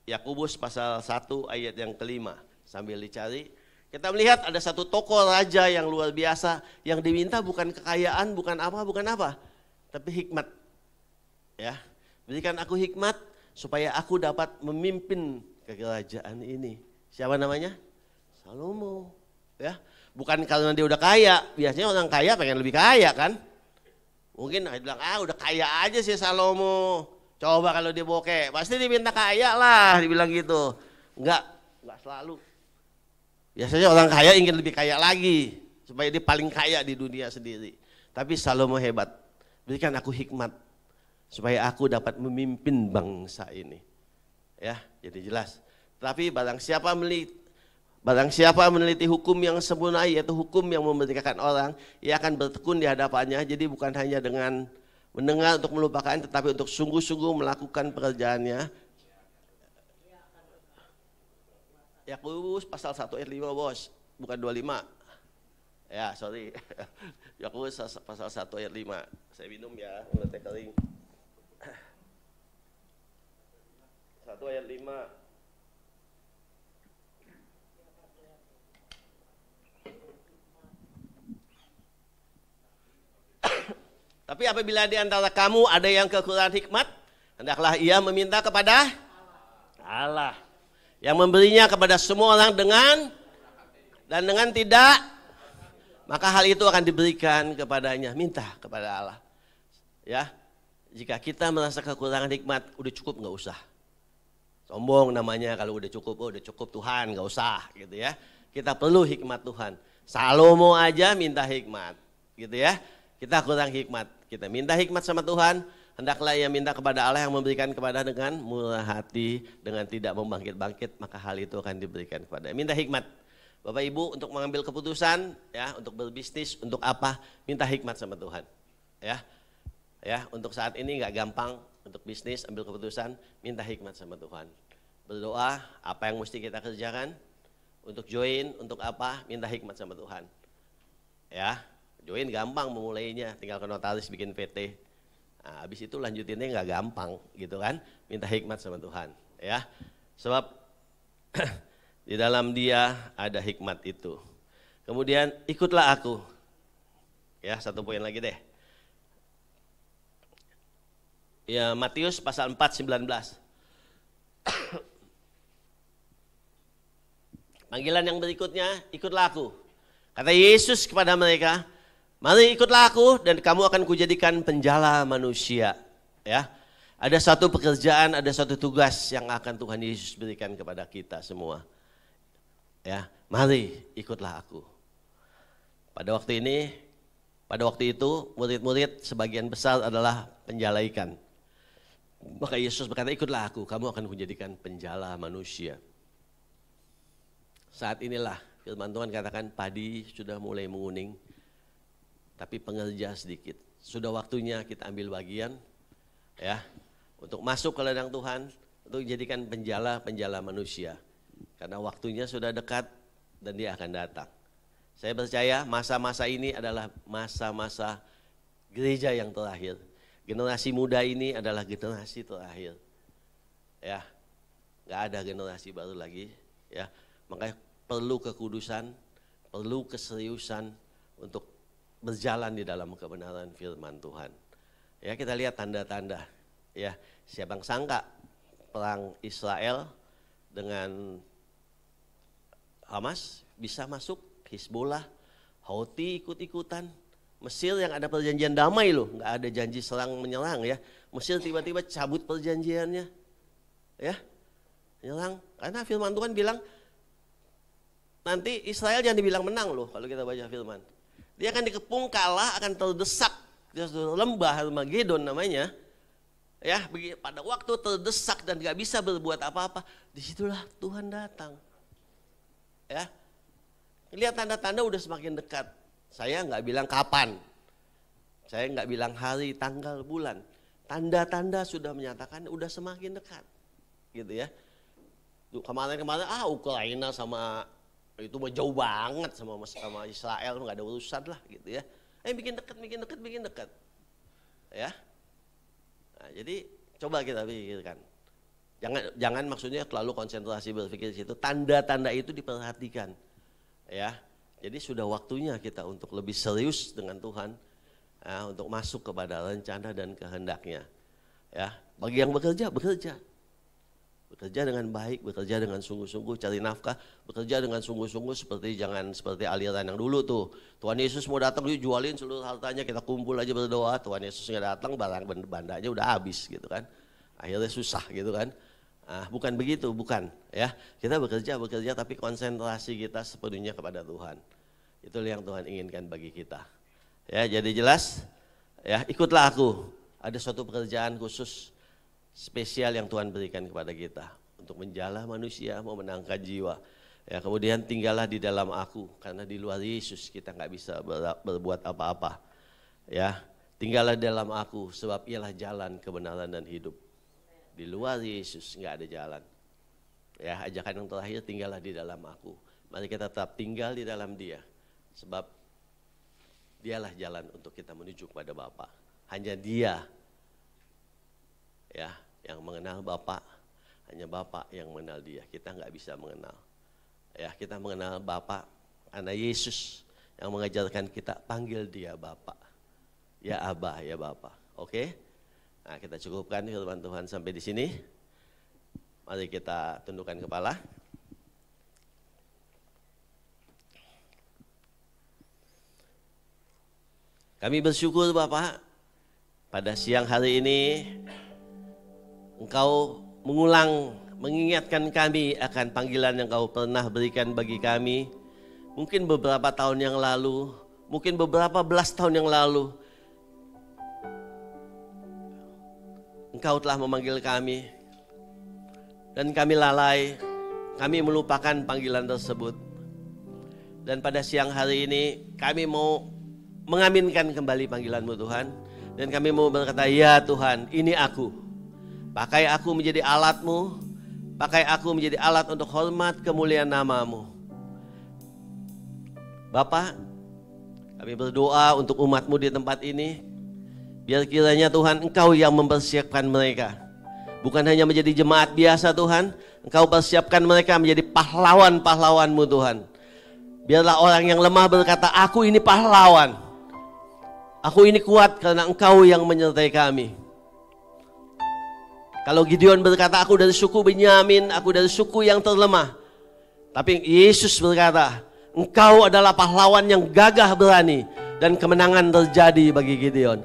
Yakobus pasal 1 ayat yang kelima, sambil dicari, kita melihat ada satu tokoh raja yang luar biasa, yang diminta bukan kekayaan, bukan apa, tapi hikmat. Ya, berikan aku hikmat supaya aku dapat memimpin kerajaan ini. Siapa namanya? Salomo. Ya, bukan karena dia udah kaya. Biasanya orang kaya pengen lebih kaya kan? Mungkin bilang, udah kaya aja sih Salomo. Coba kalau dia bokeh, pasti diminta kaya lah, dibilang gitu. Enggak selalu. Biasanya orang kaya ingin lebih kaya lagi, supaya dia paling kaya di dunia sendiri. Tapi Salomo hebat, berikan aku hikmat, supaya aku dapat memimpin bangsa ini. Ya, jadi jelas. Tapi barang siapa meneliti hukum yang sempurna, yaitu hukum yang memerdekakan orang, ia akan bertekun di hadapannya. Jadi bukan hanya dengan mendengar untuk melupakan, tetapi untuk sungguh-sungguh melakukan pekerjaannya. Yakobus pasal 1 ayat 5 bos, bukan 25. Ya sorry, Yakobus pasal 1 ayat 5. Saya minum ya, udah teh kering. 1 ayat 5. Tapi apabila di antara kamu ada yang kekurangan hikmat, hendaklah ia meminta kepada Allah, yang memberinya kepada semua orang dengan tidak, maka hal itu akan diberikan kepadanya. Minta kepada Allah. Ya, jika kita merasa kekurangan hikmat, udah cukup, nggak usah. Sombong namanya kalau udah cukup Tuhan, nggak usah gitu ya. Kita perlu hikmat Tuhan. Salomo aja minta hikmat, gitu ya. Kita kurang hikmat, kita minta hikmat sama Tuhan, hendaklah ia minta kepada Allah yang memberikan kepada dengan murah hati, dengan tidak membangkit-bangkit, maka hal itu akan diberikan kepada. Minta hikmat, Bapak Ibu, untuk mengambil keputusan, ya, untuk berbisnis, untuk apa, minta hikmat sama Tuhan, ya, untuk saat ini nggak gampang untuk bisnis, ambil keputusan, minta hikmat sama Tuhan. Berdoa, apa yang mesti kita kerjakan, untuk join, untuk apa, minta hikmat sama Tuhan, ya. Join gampang memulainya, tinggal ke notaris bikin PT. Nah, habis itu lanjutinnya nggak gampang gitu kan, minta hikmat sama Tuhan. Ya, sebab di dalam dia ada hikmat itu. Kemudian ikutlah aku. Ya, satu poin lagi deh. Ya, Matius pasal 4:19. Panggilan yang berikutnya, ikutlah aku. Kata Yesus kepada mereka, mari ikutlah aku dan kamu akan kujadikan penjala manusia. Ya, ada satu pekerjaan, ada satu tugas yang akan Tuhan Yesus berikan kepada kita semua. Ya, mari ikutlah aku. Pada waktu itu murid-murid sebagian besar adalah penjala ikan. Maka Yesus berkata, ikutlah aku, kamu akan kujadikan penjala manusia. Saat inilah firman Tuhan katakan padi sudah mulai menguning, tapi pengerja sedikit. Sudah waktunya kita ambil bagian, ya, untuk masuk ke ladang Tuhan, untuk dijadikan penjala manusia. Karena waktunya sudah dekat dan dia akan datang. Saya percaya masa-masa ini adalah masa-masa gereja yang terakhir. Generasi muda ini adalah generasi terakhir. Ya, nggak ada generasi baru lagi. Ya, makanya perlu kekudusan, perlu keseriusan untuk berjalan di dalam kebenaran firman Tuhan. Ya, kita lihat tanda-tanda. Ya, siapa yang sangka perang Israel dengan Hamas bisa masuk, Hizbollah, Houthi ikut-ikutan. Mesir yang ada perjanjian damai loh, nggak ada janji serang menyerang ya. Mesir tiba-tiba cabut perjanjiannya, ya, menyerang. Karena firman Tuhan bilang nanti Israel jangan dibilang menang loh kalau kita baca firman. Dia akan dikepung kalah, akan terdesak di lembah Armageddon namanya. Ya, pada waktu terdesak dan nggak bisa berbuat apa-apa, disitulah Tuhan datang. Ya, lihat tanda-tanda udah semakin dekat. Saya nggak bilang kapan, saya nggak bilang hari, tanggal, bulan. Tanda-tanda sudah menyatakan udah semakin dekat, gitu ya. Kemarin-kemarin Ukraina sama itu mah jauh banget sama Israel, nggak ada urusan lah, gitu ya. Bikin dekat. Ya. Nah, jadi coba kita pikirkan. Jangan maksudnya terlalu konsentrasi berpikir di situ. Tanda-tanda itu diperhatikan. Ya. Jadi sudah waktunya kita untuk lebih serius dengan Tuhan, ya, untuk masuk kepada rencana dan kehendaknya. Ya, bagi yang bekerja, bekerja dengan baik, bekerja dengan sungguh-sungguh, cari nafkah, bekerja dengan sungguh-sungguh, jangan seperti aliran yang dulu tuh. Tuhan Yesus mau datang, yuk jualin seluruh hartanya, kita kumpul aja berdoa. Tuhan Yesus nggak datang, barang bandanya udah habis gitu kan. Akhirnya susah gitu kan. Nah, bukan begitu, bukan ya. Kita bekerja tapi konsentrasi kita sepenuhnya kepada Tuhan. Itulah yang Tuhan inginkan bagi kita. Ya, jadi jelas ya, ikutlah aku. Ada suatu pekerjaan khusus spesial yang Tuhan berikan kepada kita untuk menjala manusia, memenangkan jiwa. Ya, kemudian tinggallah di dalam aku, karena di luar Yesus kita nggak bisa berbuat apa-apa. Ya, tinggallah di dalam aku, sebab ialah jalan kebenaran dan hidup. Di luar Yesus nggak ada jalan. Ya, ajakan yang terakhir, tinggallah di dalam aku. Mari kita tetap tinggal di dalam Dia, sebab Dialah jalan untuk kita menuju kepada Bapa. Hanya Dia, ya, yang mengenal Bapa, hanya Bapa yang mengenal Dia. Kita nggak bisa mengenal. Ya, kita mengenal Bapa karena Yesus yang mengajarkan kita panggil Dia Bapa. Ya Abah, ya Bapa. Oke? Nah, kita cukupkan firman Tuhan sampai di sini. Mari kita tundukkan kepala. Kami bersyukur Bapak, pada siang hari ini Engkau mengingatkan kami akan panggilan yang Kau pernah berikan bagi kami. Mungkin beberapa tahun yang lalu, mungkin beberapa belas tahun yang lalu, Engkau telah memanggil kami. Dan kami lalai, kami melupakan panggilan tersebut. Dan pada siang hari ini kami mau mengaminkan kembali panggilan-Mu Tuhan. Dan kami mau berkata, ya Tuhan, ini aku. Pakai aku menjadi alat-Mu, pakai aku menjadi alat untuk hormat kemuliaan nama-Mu. Bapa, kami berdoa untuk umat-Mu di tempat ini. Biar kiranya Tuhan Engkau yang mempersiapkan mereka. Bukan hanya menjadi jemaat biasa Tuhan, Engkau persiapkan mereka menjadi pahlawan-pahlawan-Mu Tuhan. Biarlah orang yang lemah berkata, aku ini pahlawan. Aku ini kuat karena Engkau yang menyertai kami. Kalau Gideon berkata, aku dari suku Benyamin, aku dari suku yang terlemah. Tapi Yesus berkata, Engkau adalah pahlawan yang gagah berani. Dan kemenangan terjadi bagi Gideon.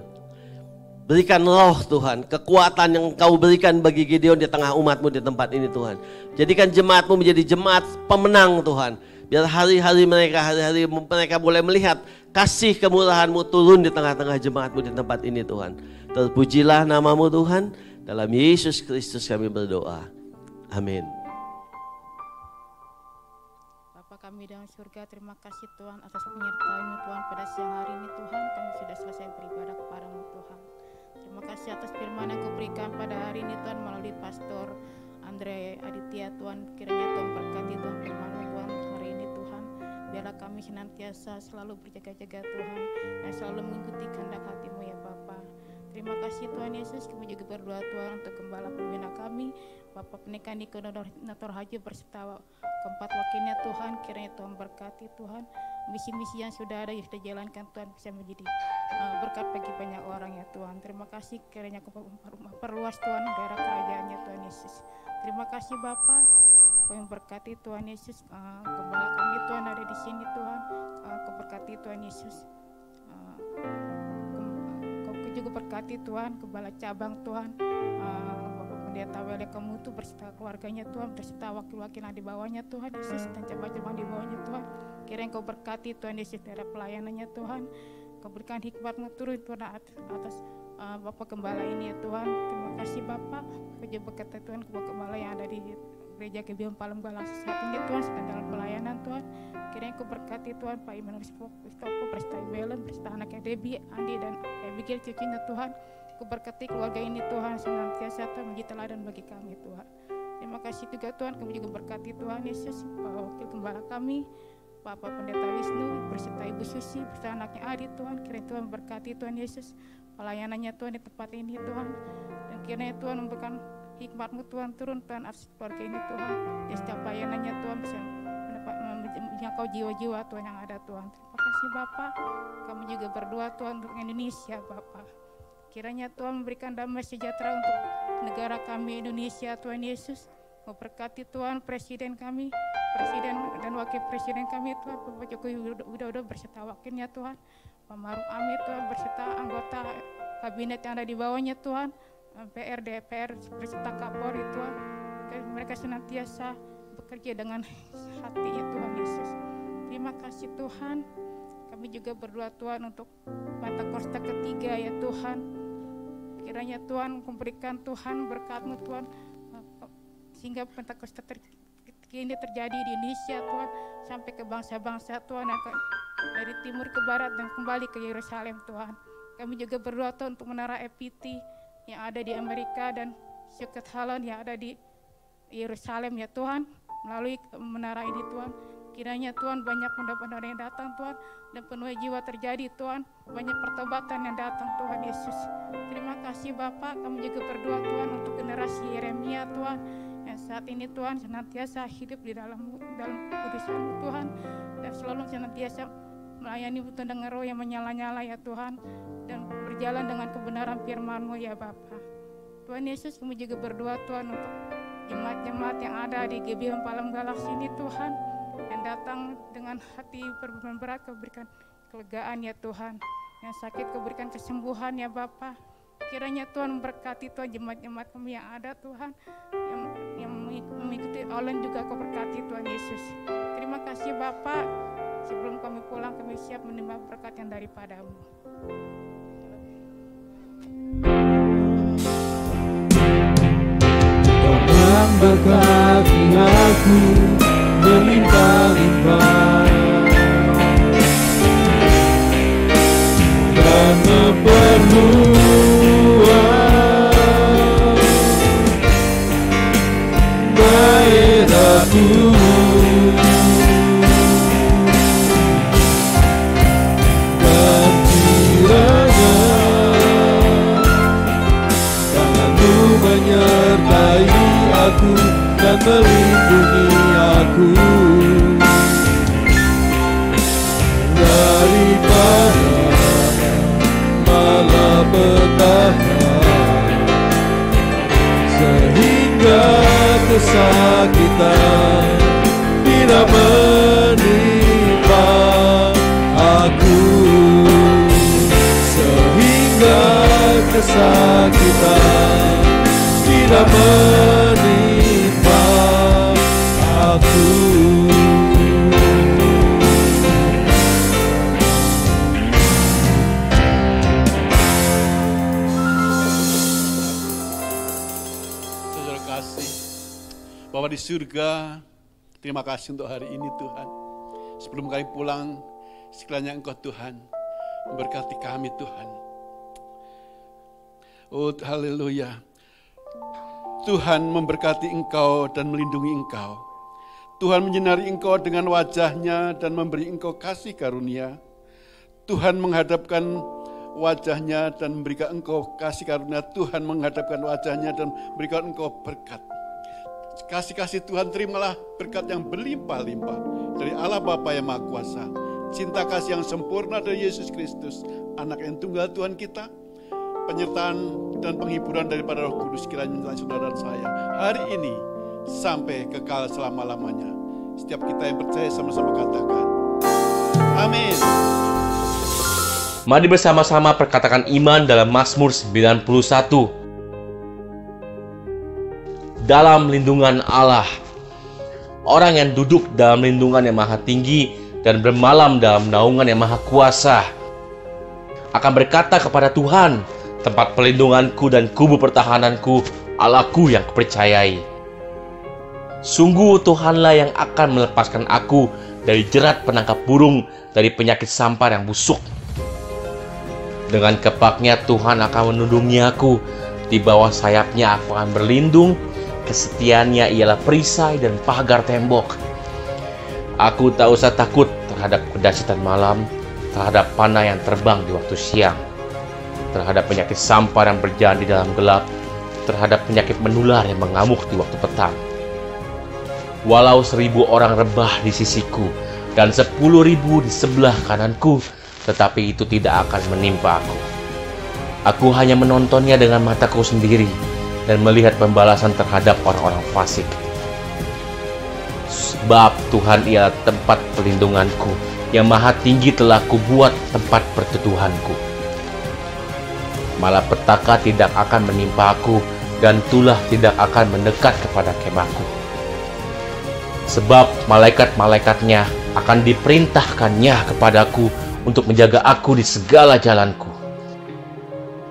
Berikan roh Tuhan, kekuatan yang Engkau berikan bagi Gideon di tengah umat-Mu di tempat ini Tuhan. Jadikan jemaat-Mu menjadi jemaat pemenang Tuhan. Biar hari-hari mereka boleh melihat kasih kemurahan-Mu turun di tengah-tengah jemaat-Mu di tempat ini Tuhan. Terpujilah nama-Mu Tuhan. Dalam Yesus Kristus kami berdoa. Amin. Bapa kami dalam surga, terima kasih Tuhan atas penyertaan-Mu Tuhan pada siang hari ini Tuhan. Kami sudah selesai beribadah kepada-Mu Tuhan. Terima kasih atas firman yang Kau berikan pada hari ini Tuhan melalui Pastor Andre Aditya Tuhan. Kiranya Tuhan berkati Tuhan firman-Mu Tuhan hari ini Tuhan. Biarlah kami senantiasa selalu berjaga-jaga Tuhan dan selalu mengikuti kehendak hati-Mu ya Bapa. Terima kasih Tuhan Yesus, kami juga berdoa Tuhan untuk gembala pembina kami, Bapak Pendeta Koordinator Haji berserta keempat wakilnya Tuhan. Kiranya Tuhan berkati Tuhan, misi-misi yang sudah ada yang sudah jalankan Tuhan bisa menjadi berkat bagi banyak orang ya Tuhan. Terima kasih kiranya Kau perluas Tuhan daerah kerajaannya Tuhan Yesus. Terima kasih Bapa, Kau yang berkati Tuhan Yesus, gembala kami Tuhan ada di sini Tuhan, Kau berkati Tuhan Yesus. Juga berkati Tuhan, Kepala Cabang Tuhan, Bapak Pendeta Wele Kemutu berserta keluarganya Tuhan, berserta wakil-wakil yang di bawahnya Tuhan Yesus, dan cabang-cabang di bawahnya Tuhan. Kiranya Kau berkati Tuhan Yesus daerah pelayanannya Tuhan, Kau berikan hikmat-Mu turun Tuhan atas Bapak Gembala ini ya Tuhan. Terima kasih Bapak, Kau juga berkati Tuhan kepada Gembala yang ada di Gereja GBM Palem Galang saat ini Tuhan, sedang dalam pelayanan Tuhan. Kiranya Kau berkati Tuhan Pak Immanuel Kristopo, berserta Belen, berserta anaknya Debbie, Andi dan Abigail cucunya Tuhan. Kau berkati keluarga ini Tuhan, senantiasa Tuhan menjadi teladan bagi kami Tuhan. Terima kasih juga Tuhan, kami juga berkati Tuhan Yesus, wakil gembala kami, Bapak Pendeta Wisnu, berserta Ibu Susi, berserta anaknya Adi Tuhan. Kiranya Tuhan berkati Tuhan Yesus, pelayanannya Tuhan di tempat ini Tuhan. Dan kiranya Tuhan memberikan hikmat-Mu Tuhan turun Tuhan atas keluarga ini Tuhan. Di setiap pelayanannya Tuhan bisa menjangkau jiwa-jiwa Tuhan yang ada Tuhan. Terima kasih Bapak. Kami juga berdoa Tuhan untuk Indonesia Bapak. Kiranya Tuhan memberikan damai sejahtera untuk negara kami Indonesia Tuhan Yesus. Memberkati Tuhan Presiden kami, Presiden dan Wakil Presiden kami Tuhan, Bapak Jokowi Widodo berserta wakilnya Tuhan, Pak Maruf Amin Tuhan berserta anggota kabinet yang ada di bawahnya Tuhan, PR, DPR berserta Kapolri Tuhan. Mereka senantiasa bekerja dengan hatinya Tuhan Yesus. Terima kasih Tuhan. Kami juga berdoa Tuhan untuk Pentakosta ketiga ya Tuhan. Kiranya Tuhan memberikan Tuhan berkat-Mu Tuhan, sehingga Pentakosta ini terjadi di Indonesia Tuhan, sampai ke bangsa-bangsa Tuhan, dari timur ke barat dan kembali ke Yerusalem Tuhan. Kami juga berdoa Tuhan untuk menara EPT yang ada di Amerika dan Syukur Halon yang ada di Yerusalem ya Tuhan. Melalui menara ini Tuhan, kiranya Tuhan banyak pendonor yang datang Tuhan, dan penuh jiwa terjadi Tuhan, banyak pertobatan yang datang Tuhan Yesus. Terima kasih Bapak. Kami juga berdoa Tuhan untuk generasi Yeremia Tuhan, yang saat ini Tuhan senantiasa hidup di dalam kudusan Tuhan, dan selalu senantiasa melayani dengan roh yang menyala-nyala ya Tuhan, dan berjalan dengan kebenaran firman-Mu ya Bapa. Tuhan Yesus, kami juga berdoa Tuhan untuk jemaat-jemaat yang ada di GBM Palem Galaksi ini Tuhan, yang datang dengan hati berbeban berat, Kau berikan kelegaan ya Tuhan, yang sakit Kau berikan kesembuhan ya Bapa. Kiranya Tuhan memberkati Tuhan jemaat-jemaat kami yang ada Tuhan, yang mengikuti online juga Kau berkati Tuhan Yesus. Terima kasih Bapak. Sebelum kami pulang, kami siap menerima berkat yang daripada-Mu. Tuhan berkati aku melimpah-limpah dan memperluas daerahku. Dan kiranya tangan-Mu menyertai aku dan melindungi aku daripada malapetaka, sehingga kesakitan tidak menimpa aku, sehingga kesakitan tidak menimpa aku. Saudara kasih, Bapa di surga, terima kasih untuk hari ini Tuhan. Sebelum kami pulang, sekiranya Engkau Tuhan memberkati kami Tuhan. Oh haleluya. Tuhan memberkati engkau dan melindungi engkau. Tuhan menyinari engkau dengan wajah-Nya dan memberi engkau kasih karunia. Tuhan menghadapkan wajah-Nya dan memberikan engkau kasih karunia. Tuhan menghadapkan wajah-Nya dan memberikan engkau berkat. Kasih-kasih Tuhan, terimalah berkat yang berlimpah-limpah dari Allah Bapa yang Maha Kuasa. Cinta kasih yang sempurna dari Yesus Kristus, Anak yang tunggal Tuhan kita, penyertaan dan penghiburan daripada Roh Kudus kiranya menyertai saudara dan saya hari ini sampai kekal selama-lamanya. Setiap kita yang percaya sama-sama katakan amin. Mari bersama-sama perkatakan iman dalam Mazmur 91. Dalam lindungan Allah, orang yang duduk dalam lindungan yang maha tinggi dan bermalam dalam naungan yang maha kuasa akan berkata kepada Tuhan, tempat pelindunganku dan kubu pertahananku, Allahku yang kupercayai. Sungguh Tuhanlah yang akan melepaskan aku dari jerat penangkap burung, dari penyakit sampar yang busuk. Dengan kepaknya Tuhan akan melindungi aku, di bawah sayapnya aku akan berlindung, kesetiaannya ialah perisai dan pagar tembok. Aku tak usah takut terhadap kedahsyatan malam, terhadap panah yang terbang di waktu siang. terhadap penyakit sampar yang berjalan di dalam gelap, terhadap penyakit menular yang mengamuk di waktu petang. Walau 1000 orang rebah di sisiku dan 10.000 di sebelah kananku, tetapi itu tidak akan menimpa aku. Aku hanya menontonnya dengan mataku sendiri dan melihat pembalasan terhadap orang-orang fasik. Sebab Tuhan ialah tempat perlindunganku, yang maha tinggi telah kubuat tempat perteduhanku. Malapetaka tidak akan menimpa aku, dan tulah tidak akan mendekat kepada kemahku. Sebab malaikat-malaikatnya akan diperintahkannya kepadaku untuk menjaga aku di segala jalanku.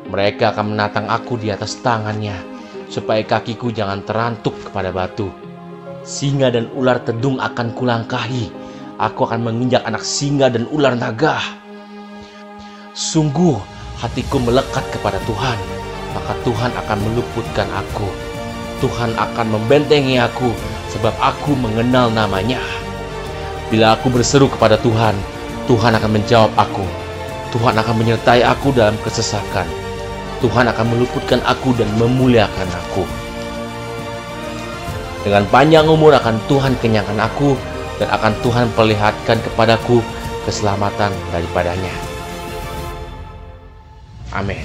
Mereka akan menatang aku di atas tangannya, supaya kakiku jangan terantuk kepada batu. Singa dan ular tedung akan kulangkahi. Aku akan menginjak anak singa dan ular naga. Sungguh hatiku melekat kepada Tuhan, maka Tuhan akan meluputkan aku. Tuhan akan membentengi aku, sebab aku mengenal namanya. Bila aku berseru kepada Tuhan, Tuhan akan menjawab aku. Tuhan akan menyertai aku dalam kesesakan. Tuhan akan meluputkan aku dan memuliakan aku. Dengan panjang umur akan Tuhan kenyangkan aku, dan akan Tuhan perlihatkan kepadaku keselamatan daripadanya. Amin.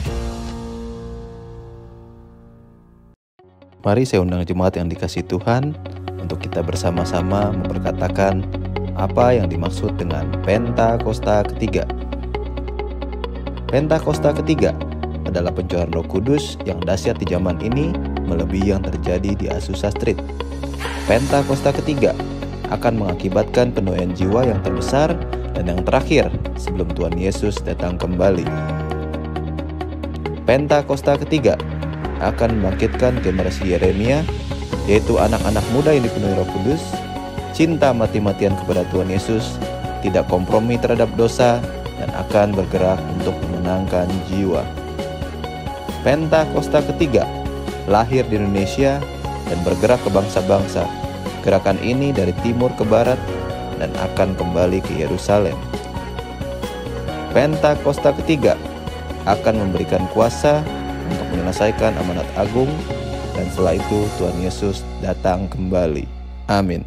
Mari saya undang jemaat yang dikasihi Tuhan untuk kita bersama-sama memperkatakan apa yang dimaksud dengan Pentakosta ketiga. Pentakosta ketiga adalah pencurahan Roh Kudus yang dahsyat di zaman ini melebihi yang terjadi di Azusa Street. Pentakosta ketiga akan mengakibatkan penuaian jiwa yang terbesar dan yang terakhir sebelum Tuhan Yesus datang kembali. Pentakosta ketiga akan membangkitkan generasi Yeremia, yaitu anak-anak muda yang dipenuhi Roh Kudus, cinta mati-matian kepada Tuhan Yesus, tidak kompromi terhadap dosa, dan akan bergerak untuk memenangkan jiwa. Pentakosta ketiga lahir di Indonesia dan bergerak ke bangsa-bangsa. Gerakan ini dari timur ke barat dan akan kembali ke Yerusalem. Pentakosta ketiga akan memberikan kuasa untuk menyelesaikan amanat agung, dan setelah itu Tuhan Yesus datang kembali. Amin.